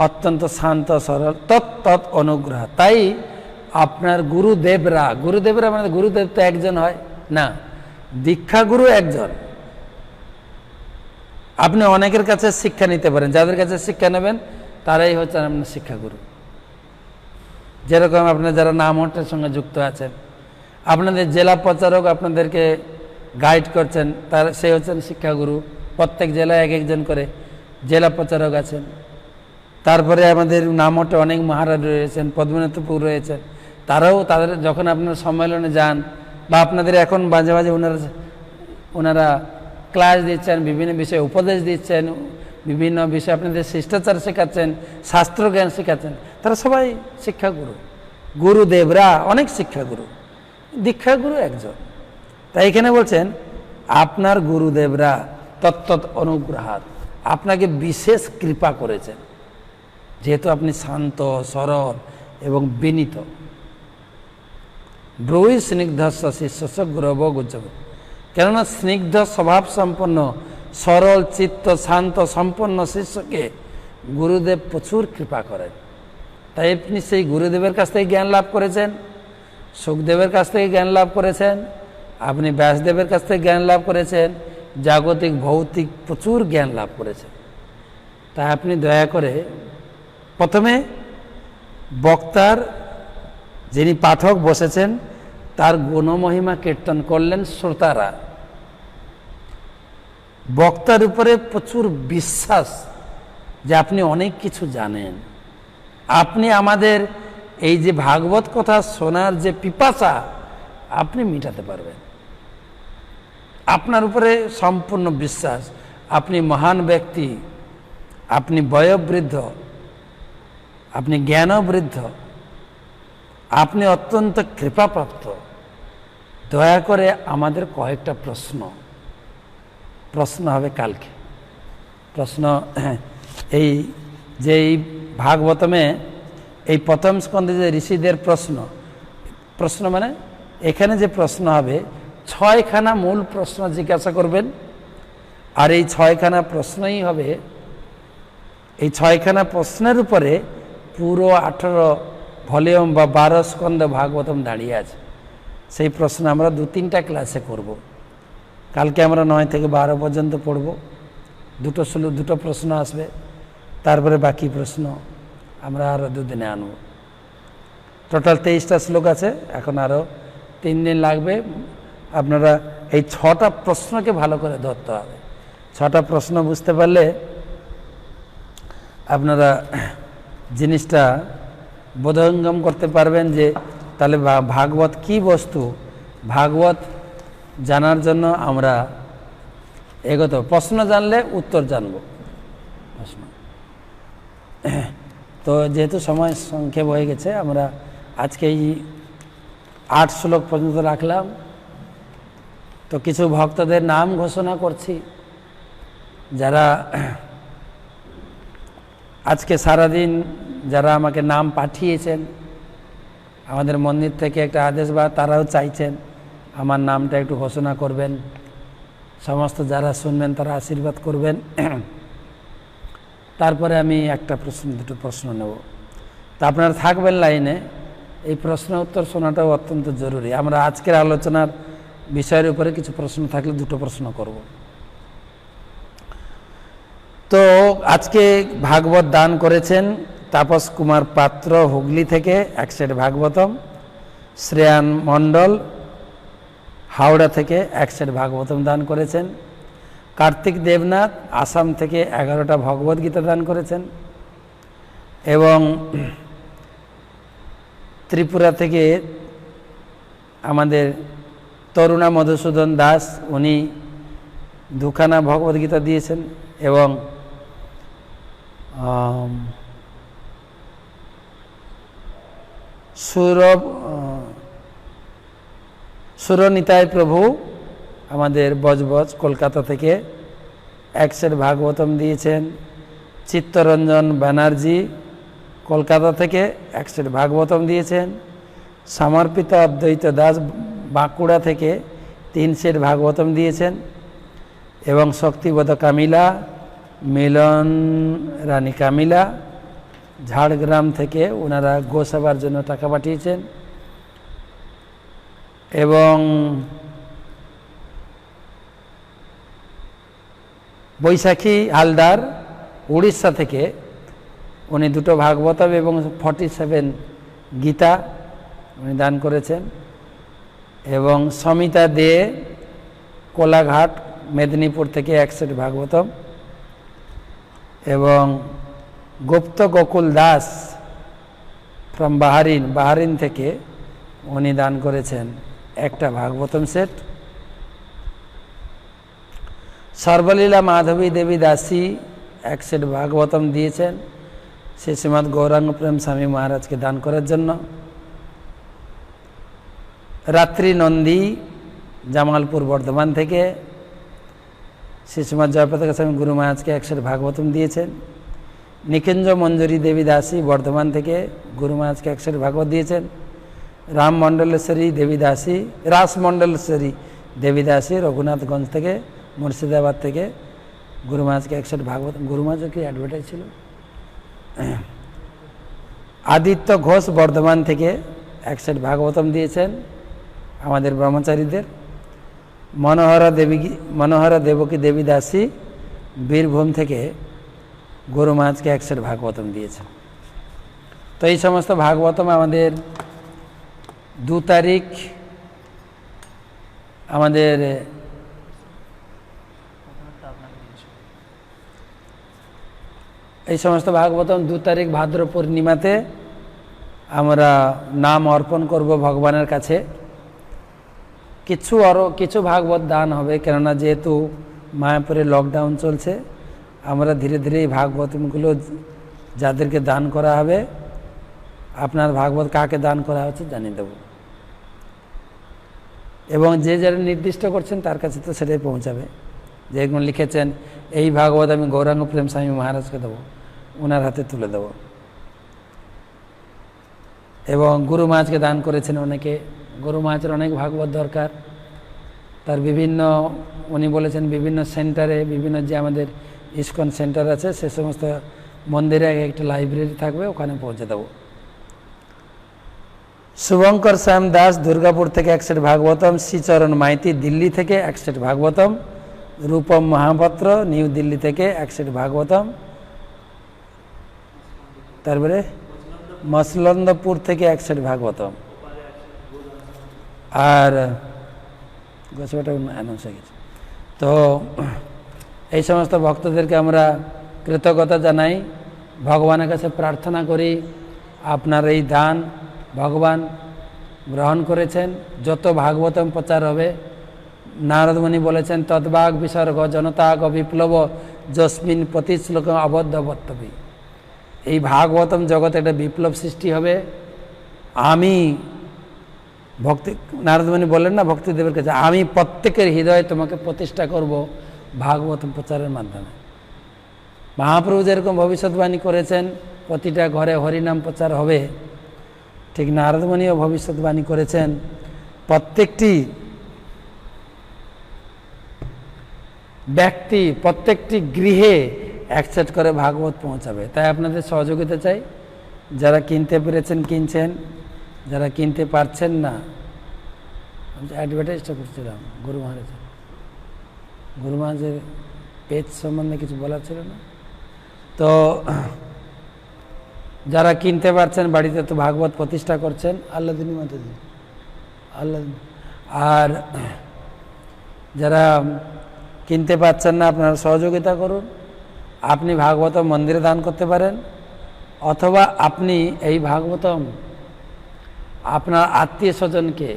অত্যন্ত শান্ত সরল, তৎ অনুগ্রহ, তাই আপনার গুরুদেবরা, গুরুদেবরা মানে গুরুদেব তো একজন হয় না, দীক্ষাগুরু একজন। আপনি অনেকের কাছে শিক্ষা নিতে পারেন, যাদের কাছে শিক্ষা নেবেন তারাই হচ্ছেন আপনার শিক্ষাগুরু। যেরকম আপনার যারা নামহট্টের সঙ্গে যুক্ত আছেন, আপনাদের জেলা প্রচারক আপনাদেরকে গাইড করছেন, তার সে হচ্ছেন শিক্ষাগুরু। প্রত্যেক জেলায় এক একজন করে জেলা প্রচারক আছেন। তারপরে আমাদের নামহট্টে অনেক মহারাজ রয়েছেন, পদ্মনাথপুর রয়েছেন, তারাও তাদের যখন আপনার সম্মেলনে যান বা আপনাদের এখন মাঝে মাঝে ওনারা ক্লাস দিচ্ছেন, বিভিন্ন বিষয়ে উপদেশ দিচ্ছেন, বিভিন্ন বিষয়ে আপনাদের শিষ্টাচার শেখাচ্ছেন, শাস্ত্রজ্ঞান শেখাচ্ছেন, তারা সবাই শিক্ষাগুরু। গুরুদেবরা অনেক শিক্ষাগুরু, দীক্ষাগুরু একজন। তাই এখানে বলছেন আপনার গুরুদেবরা তত্ত্বৎ অনুগ্রহাৎ আপনাকে বিশেষ কৃপা করেছেন, যেহেতু আপনি শান্ত সরল এবং বিনীত। ব্রুই স্নিগ্ধস্য শিষ্যস্য গৌরব গোজ্জব, কেননা স্নিগ্ধ স্বভাব সম্পন্ন সরল চিত্ত শান্ত সম্পন্ন শিষ্যকে গুরুদেব প্রচুর কৃপা করেন। তাই আপনি সেই গুরুদেবের কাছ থেকে জ্ঞান লাভ করেছেন, সুখদেবের কাছ থেকে জ্ঞান লাভ করেছেন, আপনি ব্যাসদেবের কাছ থেকে জ্ঞান লাভ করেছেন, জাগতিক ভৌতিক প্রচুর জ্ঞান লাভ করেছেন। তাই আপনি দয়া করে প্রথমে বক্তার যিনি পাঠক বসেছেন তার গুণমহিমা কীর্তন করলেন শ্রোতারা। বক্তার উপরে প্রচুর বিশ্বাস যে আপনি অনেক কিছু জানেন, আপনি আমাদের এই যে ভাগবত কথা শোনার যে পিপাসা আপনি মিটাতে পারবেন। আপনার উপরে সম্পূর্ণ বিশ্বাস, আপনি মহান ব্যক্তি, আপনি বয়োবৃদ্ধ, আপনি জ্ঞানবৃদ্ধ, আপনি অত্যন্ত কৃপাপ্রাপ্ত। দয়া করে আমাদের কয়েকটা প্রশ্ন হবে কালকে। প্রশ্ন এই যে এই ভাগবতমে এই প্রথম স্কন্ধে যে ঋষিদের প্রশ্ন মানে এখানে যে প্রশ্ন হবে 6খানা মূল প্রশ্ন জিজ্ঞাসা করবেন, আর এই 6খানা প্রশ্নই হবে, এই 6খানা প্রশ্নের উপরে পুরো 18 ভলিউম বা 12 স্কন্ধ ভাগবতম দাঁড়িয়ে আছে। সেই প্রশ্ন আমরা 2-3টা ক্লাসে করব। কালকে আমরা 9 থেকে 12 পর্যন্ত পড়ব, দুটো প্রশ্ন আসবে, তারপরে বাকি প্রশ্ন আমরা আরও 2 দিনে আনব। টোটাল 23টা শ্লোক আছে, এখন আরও 3 দিন লাগবে। আপনারা এই 6টা প্রশ্নকে ভালো করে ধরতে হবে। 6টা প্রশ্ন বুঝতে পারলে আপনারা জিনিসটা বোধগম্য করতে পারবেন যে তাহলে ভাগবত কি বস্তু। ভাগবত জানার জন্য আমরা এগোতে, প্রশ্ন জানলে উত্তর জানব। প্রশ্ন তো যেহেতু সময় সংক্ষেপ হয়ে গেছে, আমরা আজকে এই 8 শ্লোক পর্যন্ত রাখলাম। তো কিছু ভক্তদের নাম ঘোষণা করছি, যারা আজকে সারাদিন যারা আমাকে নাম পাঠিয়েছেন, আমাদের মন্দির থেকে একটা আদেশ বা তারাও চাইছেন আমার নামটা একটু ঘোষণা করবেন। সমস্ত যারা শুনবেন তারা আশীর্বাদ করবেন। তারপরে আমি দুটো প্রশ্ন নেব। তা আপনারা থাকবেন লাইনে, এই প্রশ্ন উত্তর শোনাটাও অত্যন্ত জরুরি। আমরা আজকের আলোচনার বিষয়ের উপরে কিছু প্রশ্ন থাকলে 2টো প্রশ্ন করব। তো আজকে ভাগবত দান করেছেন তাপস কুমার পাত্র হুগলি থেকে 1 সেট ভাগবতম, শ্রেয়ান মণ্ডল হাওড়া থেকে 1 সেট ভাগবতম দান করেছেন, কার্তিক দেবনাথ আসাম থেকে 11টা ভগবদ্গীতা দান করেছেন, এবং ত্রিপুরা থেকে আমাদের তরুণা মধুসূদন দাস, উনি দুখানা ভগবদ্গীতা দিয়েছেন। এবং সুরনিতাই প্রভু আমাদের বজবজ কলকাতা থেকে এক সেট ভাগবতম দিয়েছেন। চিত্তরঞ্জন ব্যানার্জি কলকাতা থেকে এক সেট ভাগবতম দিয়েছেন। সমর্পিত অদ্বৈত দাস বাঁকুড়া থেকে 3 সেট ভাগবতম দিয়েছেন। এবং শক্তিবোধ কামিলা, মিলন রানী কামিলা ঝাড়গ্রাম থেকে ওনারা গোসেবার জন্য টাকা পাঠিয়েছেন। এবং বৈশাখী হালদার উড়িষ্যা থেকে উনি 2টো ভাগবতম এবং 47 গীতা উনি দান করেছেন। এবং সমিতা দে কোলাঘাট মেদিনীপুর থেকে 1 সেট ভাগবতম। এবং গুপ্ত গোকুল দাস ফ্রম বাহারিন থেকে উনি দান করেছেন 1টা ভাগবতম সেট। সর্বলীলা মাধবী দেবী দাসী 1 সেট ভাগবতম দিয়েছেন শ্রী শ্রীমৎ গৌরাঙ্গ প্রেম স্বামী মহারাজকে দান করার জন্য। রাত্রি নন্দী জামালপুর বর্ধমান থেকে শ্রী শ্রীমৎ জয়প্রতাপ স্বামী গুরু মহারাজকে 1 সেট ভাগবতম দিয়েছেন। নিকুঞ্জ মঞ্জুরি দেবী দাসী বর্ধমান থেকে গুরু মহারাজকে 1 সেট ভাগবত দিয়েছেন। রাসমণ্ডলেশ্বরী দেবী দাসী রঘুনাথগঞ্জ থেকে মুর্শিদাবাদ থেকে গুরু মহারাজকে 1 সেট ভাগবতম। গুরু মহারাজের কি অ্যাডভার্টাইজ ছিল? আদিত্য ঘোষ বর্ধমান থেকে 1 সেট ভাগবতম দিয়েছেন আমাদের ব্রহ্মচারীদের। মনোহরা দেবকী দেবী দাসী বীরভূম থেকে গুরু মহারাজকে 1 সেট ভাগবতম দিয়েছেন। তো এই সমস্ত ভাগবতম আমাদের 2 তারিখ আমাদের এই সমস্ত ভাগবতম 2 তারিখ ভাদ্র পূর্ণিমাতে আমরা নাম অর্পণ করব ভগবানের কাছে। কিছু ভাগবত দান হবে, কেননা যেহেতু মায়াপুরে লকডাউন চলছে, আমরা ধীরে ধীরে এই ভাগবতগুলো যাদেরকে দান করা হবে, আপনার ভাগবত কাকে দান করা হচ্ছে জানিয়ে দেব। এবং যে যারা নির্দিষ্ট করছেন তার কাছে তো সেটাই পৌঁছাবে। যেগুলো লিখেছেন এই ভাগবত আমি গৌরাঙ্গ প্রেম স্বামী মহারাজকে দেবো, ওনার হাতে তুলে দেব। এবং গুরু মহারাজকে দান করেছেন অনেকে। গুরু মহারাজের অনেক ভাগবত দরকার। তার বিভিন্ন উনি বলেছেন বিভিন্ন সেন্টারে, বিভিন্ন যে আমাদের ইস্কন সেন্টার আছে সে সমস্ত মন্দিরে একটা লাইব্রেরি থাকবে, ওখানে পৌঁছে দেব। শুভঙ্কর শ্যাম দাস দুর্গাপুর থেকে 1 সেট ভাগবতম। শ্রীচরণ মাইতি দিল্লি থেকে 1 সেট ভাগবতম। রূপম মহাপাত্র নিউ দিল্লি থেকে 1 সেট ভাগবতম। তারপরে মসলন্দপুর থেকে 1 সেট ভাগবতম। আর গোছাটা অ্যানাউন্স হয়ে গেছে। তো এই সমস্ত ভক্তদেরকে আমরা কৃতজ্ঞতা জানাই, ভগবানের কাছে প্রার্থনা করি আপনার এই দান ভগবান গ্রহণ করেছেন। যত ভাগবতম প্রচার হবে, নারদমুনি বলেছেন তদ্বাগ বিসর্গ জনতাগ বিপ্লব যস্মিন প্রতি শ্লোক অবদ্ধ বক্তব্য। এই ভাগবতম জগতে একটা বিপ্লব সৃষ্টি হবে। আমি ভক্তি, নারদমুনি বললেন না ভক্তিদেবের কাছে, আমি প্রত্যেকের হৃদয়ে তোমাকে প্রতিষ্ঠা করব ভাগবতম প্রচারের মাধ্যমে। মহাপ্রভু যেরকম ভবিষ্যৎবাণী করেছেন প্রতিটা ঘরে হরিনাম প্রচার হবে, ঠিক নারদমুনিও ভবিষ্যৎবাণী করেছেন প্রত্যেকটি ব্যক্তি প্রত্যেকটি গৃহে 1 সেট করে ভাগবত পৌঁছাবে। তাই আপনাদের সহযোগিতা চাই। যারা কিনতে পেরেছেন কিনছেন, যারা কিনতে পারছেন না, আমি অ্যাডভার্টাইজটা করছিলাম গুরু মহারাজের পেজ সম্বন্ধে কিছু বলার ছিল না। তো যারা কিনতে পারছেন বাড়িতে তো ভাগবত প্রতিষ্ঠা করছেন, আল্লাদিনী মাতাজি আল্লাহ। আর যারা কিনতে পারছেন না আপনারা সহযোগিতা করুন। আপনি ভাগবত মন্দিরে দান করতে পারেন, অথবা আপনি এই ভাগবতম আপনার আত্মীয় স্বজনকে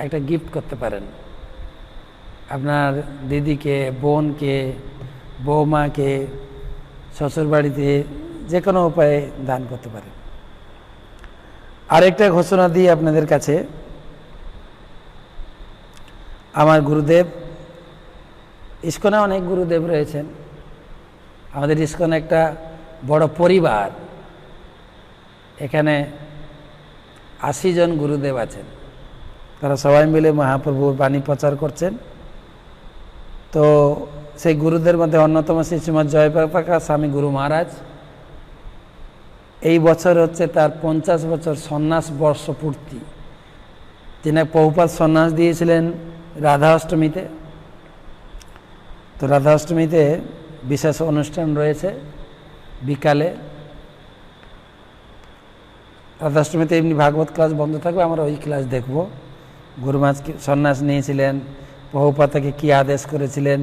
একটা গিফট করতে পারেন, আপনার দিদিকে, বোনকে, বৌমাকে, শ্বশুরবাড়িতে যে কোনো উপায়ে দান করতে পারেন। আরেকটা ঘোষণা দিই আপনাদের কাছে, আমার গুরুদেব, ইস্কনে অনেক গুরুদেব রয়েছেন, আমাদের ইস্কনে একটা বড় পরিবার, এখানে 80 জন গুরুদেব আছেন, তারা সবাই মিলে মহাপ্রভুর বাণী প্রচার করছেন। তো সেই গুরুদের মধ্যে অন্যতম শ্রী শ্রীমৎ জয়প্রকাশ স্বামী গুরু মহারাজ, এই বছর হচ্ছে তার 50 বছর সন্ন্যাস বর্ষ পূর্তি। তিনি প্রভুপাদ সন্ন্যাস দিয়েছিলেন রাধা অষ্টমীতে, তো রাধা অষ্টমীতে বিশেষ অনুষ্ঠান রয়েছে বিকালে। রাধা অষ্টমীতে এমনি ভাগবত ক্লাস বন্ধ থাকবে, আমরা ওই ক্লাস দেখব। গুরুমাজ সন্ন্যাস নিয়েছিলেন, প্রভুপাদ তাকে কী আদেশ করেছিলেন,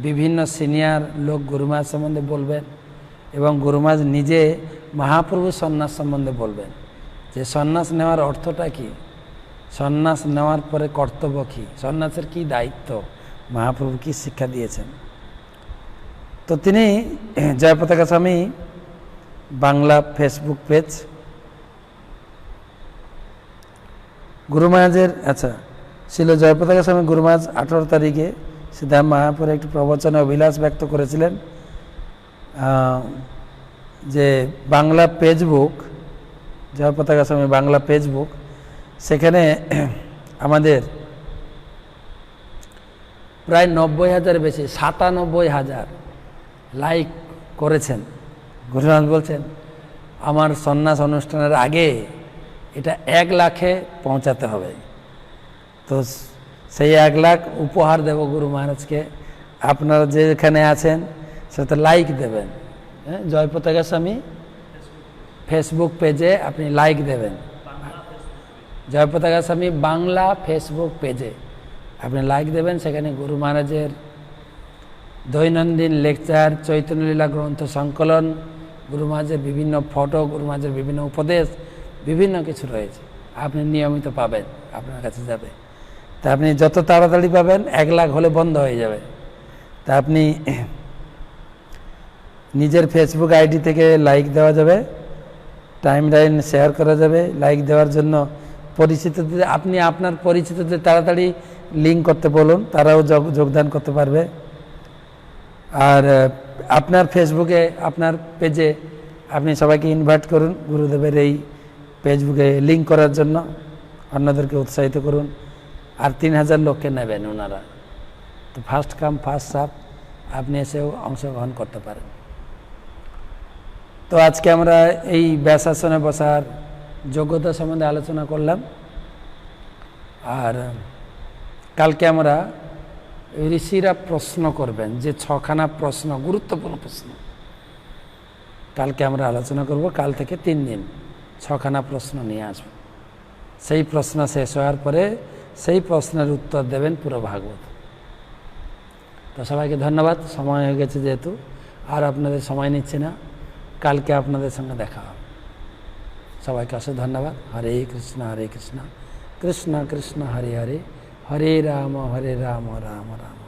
বিভিন্ন সিনিয়র লোক গুরুমাজ সম্বন্ধে বলবেন, এবং গুরুমাজ নিজে মহাপ্রভু সন্ন্যাস সম্বন্ধে বলবেন, যে সন্ন্যাস নেওয়ার অর্থটা কী, সন্ন্যাস নেওয়ার পরে কর্তব্য কী, সন্ন্যাসের কী দায়িত্ব, মহাপ্রভু কী শিক্ষা দিয়েছেন। তো তিনি জয়পতাকা স্বামী বাংলা ফেসবুক পেজ, গুরু মহারাজের, আচ্ছা, ছিল জয়পতাকা স্বামী গুরু মহারাজ 18 তারিখে সিদ্ধাম মহাপুরে একটি প্রবচনে অভিলাষ ব্যক্ত করেছিলেন যে বাংলা ফেসবুক, জয়পতাকা স্বামী বাংলা ফেসবুক, সেখানে আমাদের প্রায় 90,000 বেশি, 97,000 লাইক করেছেন। গুরুনাথ বলছেন আমার সন্ন্যাস অনুষ্ঠানের আগে এটা 1 লাখে পৌঁছাতে হবে। তো সেই 1 লাখ উপহার দেব গুরু মহারাজকে। আপনারা যেখানে আছেন সেটা লাইক দেবেন, হ্যাঁ, জয়পতাকা স্বামী ফেসবুক পেজে আপনি লাইক দেবেন, জয়পতাকা স্বামী বাংলা ফেসবুক পেজে আপনি লাইক দেবেন। সেখানে গুরু মহারাজের দৈনন্দিন লেকচার, চৈতন্যলীলা গ্রন্থ সংকলন, গুরু মহারাজের বিভিন্ন ফটো, গুরু মহারাজের বিভিন্ন উপদেশ, বিভিন্ন কিছু রয়েছে, আপনি নিয়মিত পাবেন, আপনার কাছে যাবে। তা আপনি যত তাড়াতাড়ি পাবেন, 1 লাখ হলে বন্ধ হয়ে যাবে। তা আপনি নিজের ফেসবুক আইডি থেকে লাইক দেওয়া যাবে, টাইম লাইন শেয়ার করা যাবে। লাইক দেওয়ার জন্য পরিচিতদের, আপনি আপনার পরিচিতদের তাড়াতাড়ি লিঙ্ক করতে বলুন, তারাও যোগদান করতে পারবে। আর আপনার ফেসবুকে, আপনার পেজে আপনি সবাইকে ইনভাইট করুন গুরুদেবের এই ফেসবুকে লিঙ্ক করার জন্য, অন্যদেরকে উৎসাহিত করুন। আর 3000 লোককে নেবেন ওনারা, তো ফার্স্ট কাম ফার্স্ট সার্ভ, আপনি এসেও অংশগ্রহণ করতে পারেন। তো আজকে আমরা এই ব্যাসাসনে বসার যোগ্যতা সম্বন্ধে আলোচনা করলাম। আর কালকে আমরা ঋষিরা প্রশ্ন করবেন, যে 6খানা প্রশ্ন, গুরুত্বপূর্ণ প্রশ্ন, কালকে আমরা আলোচনা করব। কাল থেকে 3 দিন 6খানা প্রশ্ন নিয়ে আসব। সেই প্রশ্ন শেষ হওয়ার পরে সেই প্রশ্নের উত্তর দেবেন পুরো ভাগবত। তো সবাইকে ধন্যবাদ, সময় হয়ে গেছে যেহেতু, আর আপনাদের সময় নিচ্ছে না, কালকে আপনাদের সঙ্গে দেখা হবে। সবাইকে অশেষ ধন্যবাদ। হরে কৃষ্ণ হরে কৃষ্ণ, কৃষ্ণ কৃষ্ণ হরে হরে, হরে রাম রাম রাম।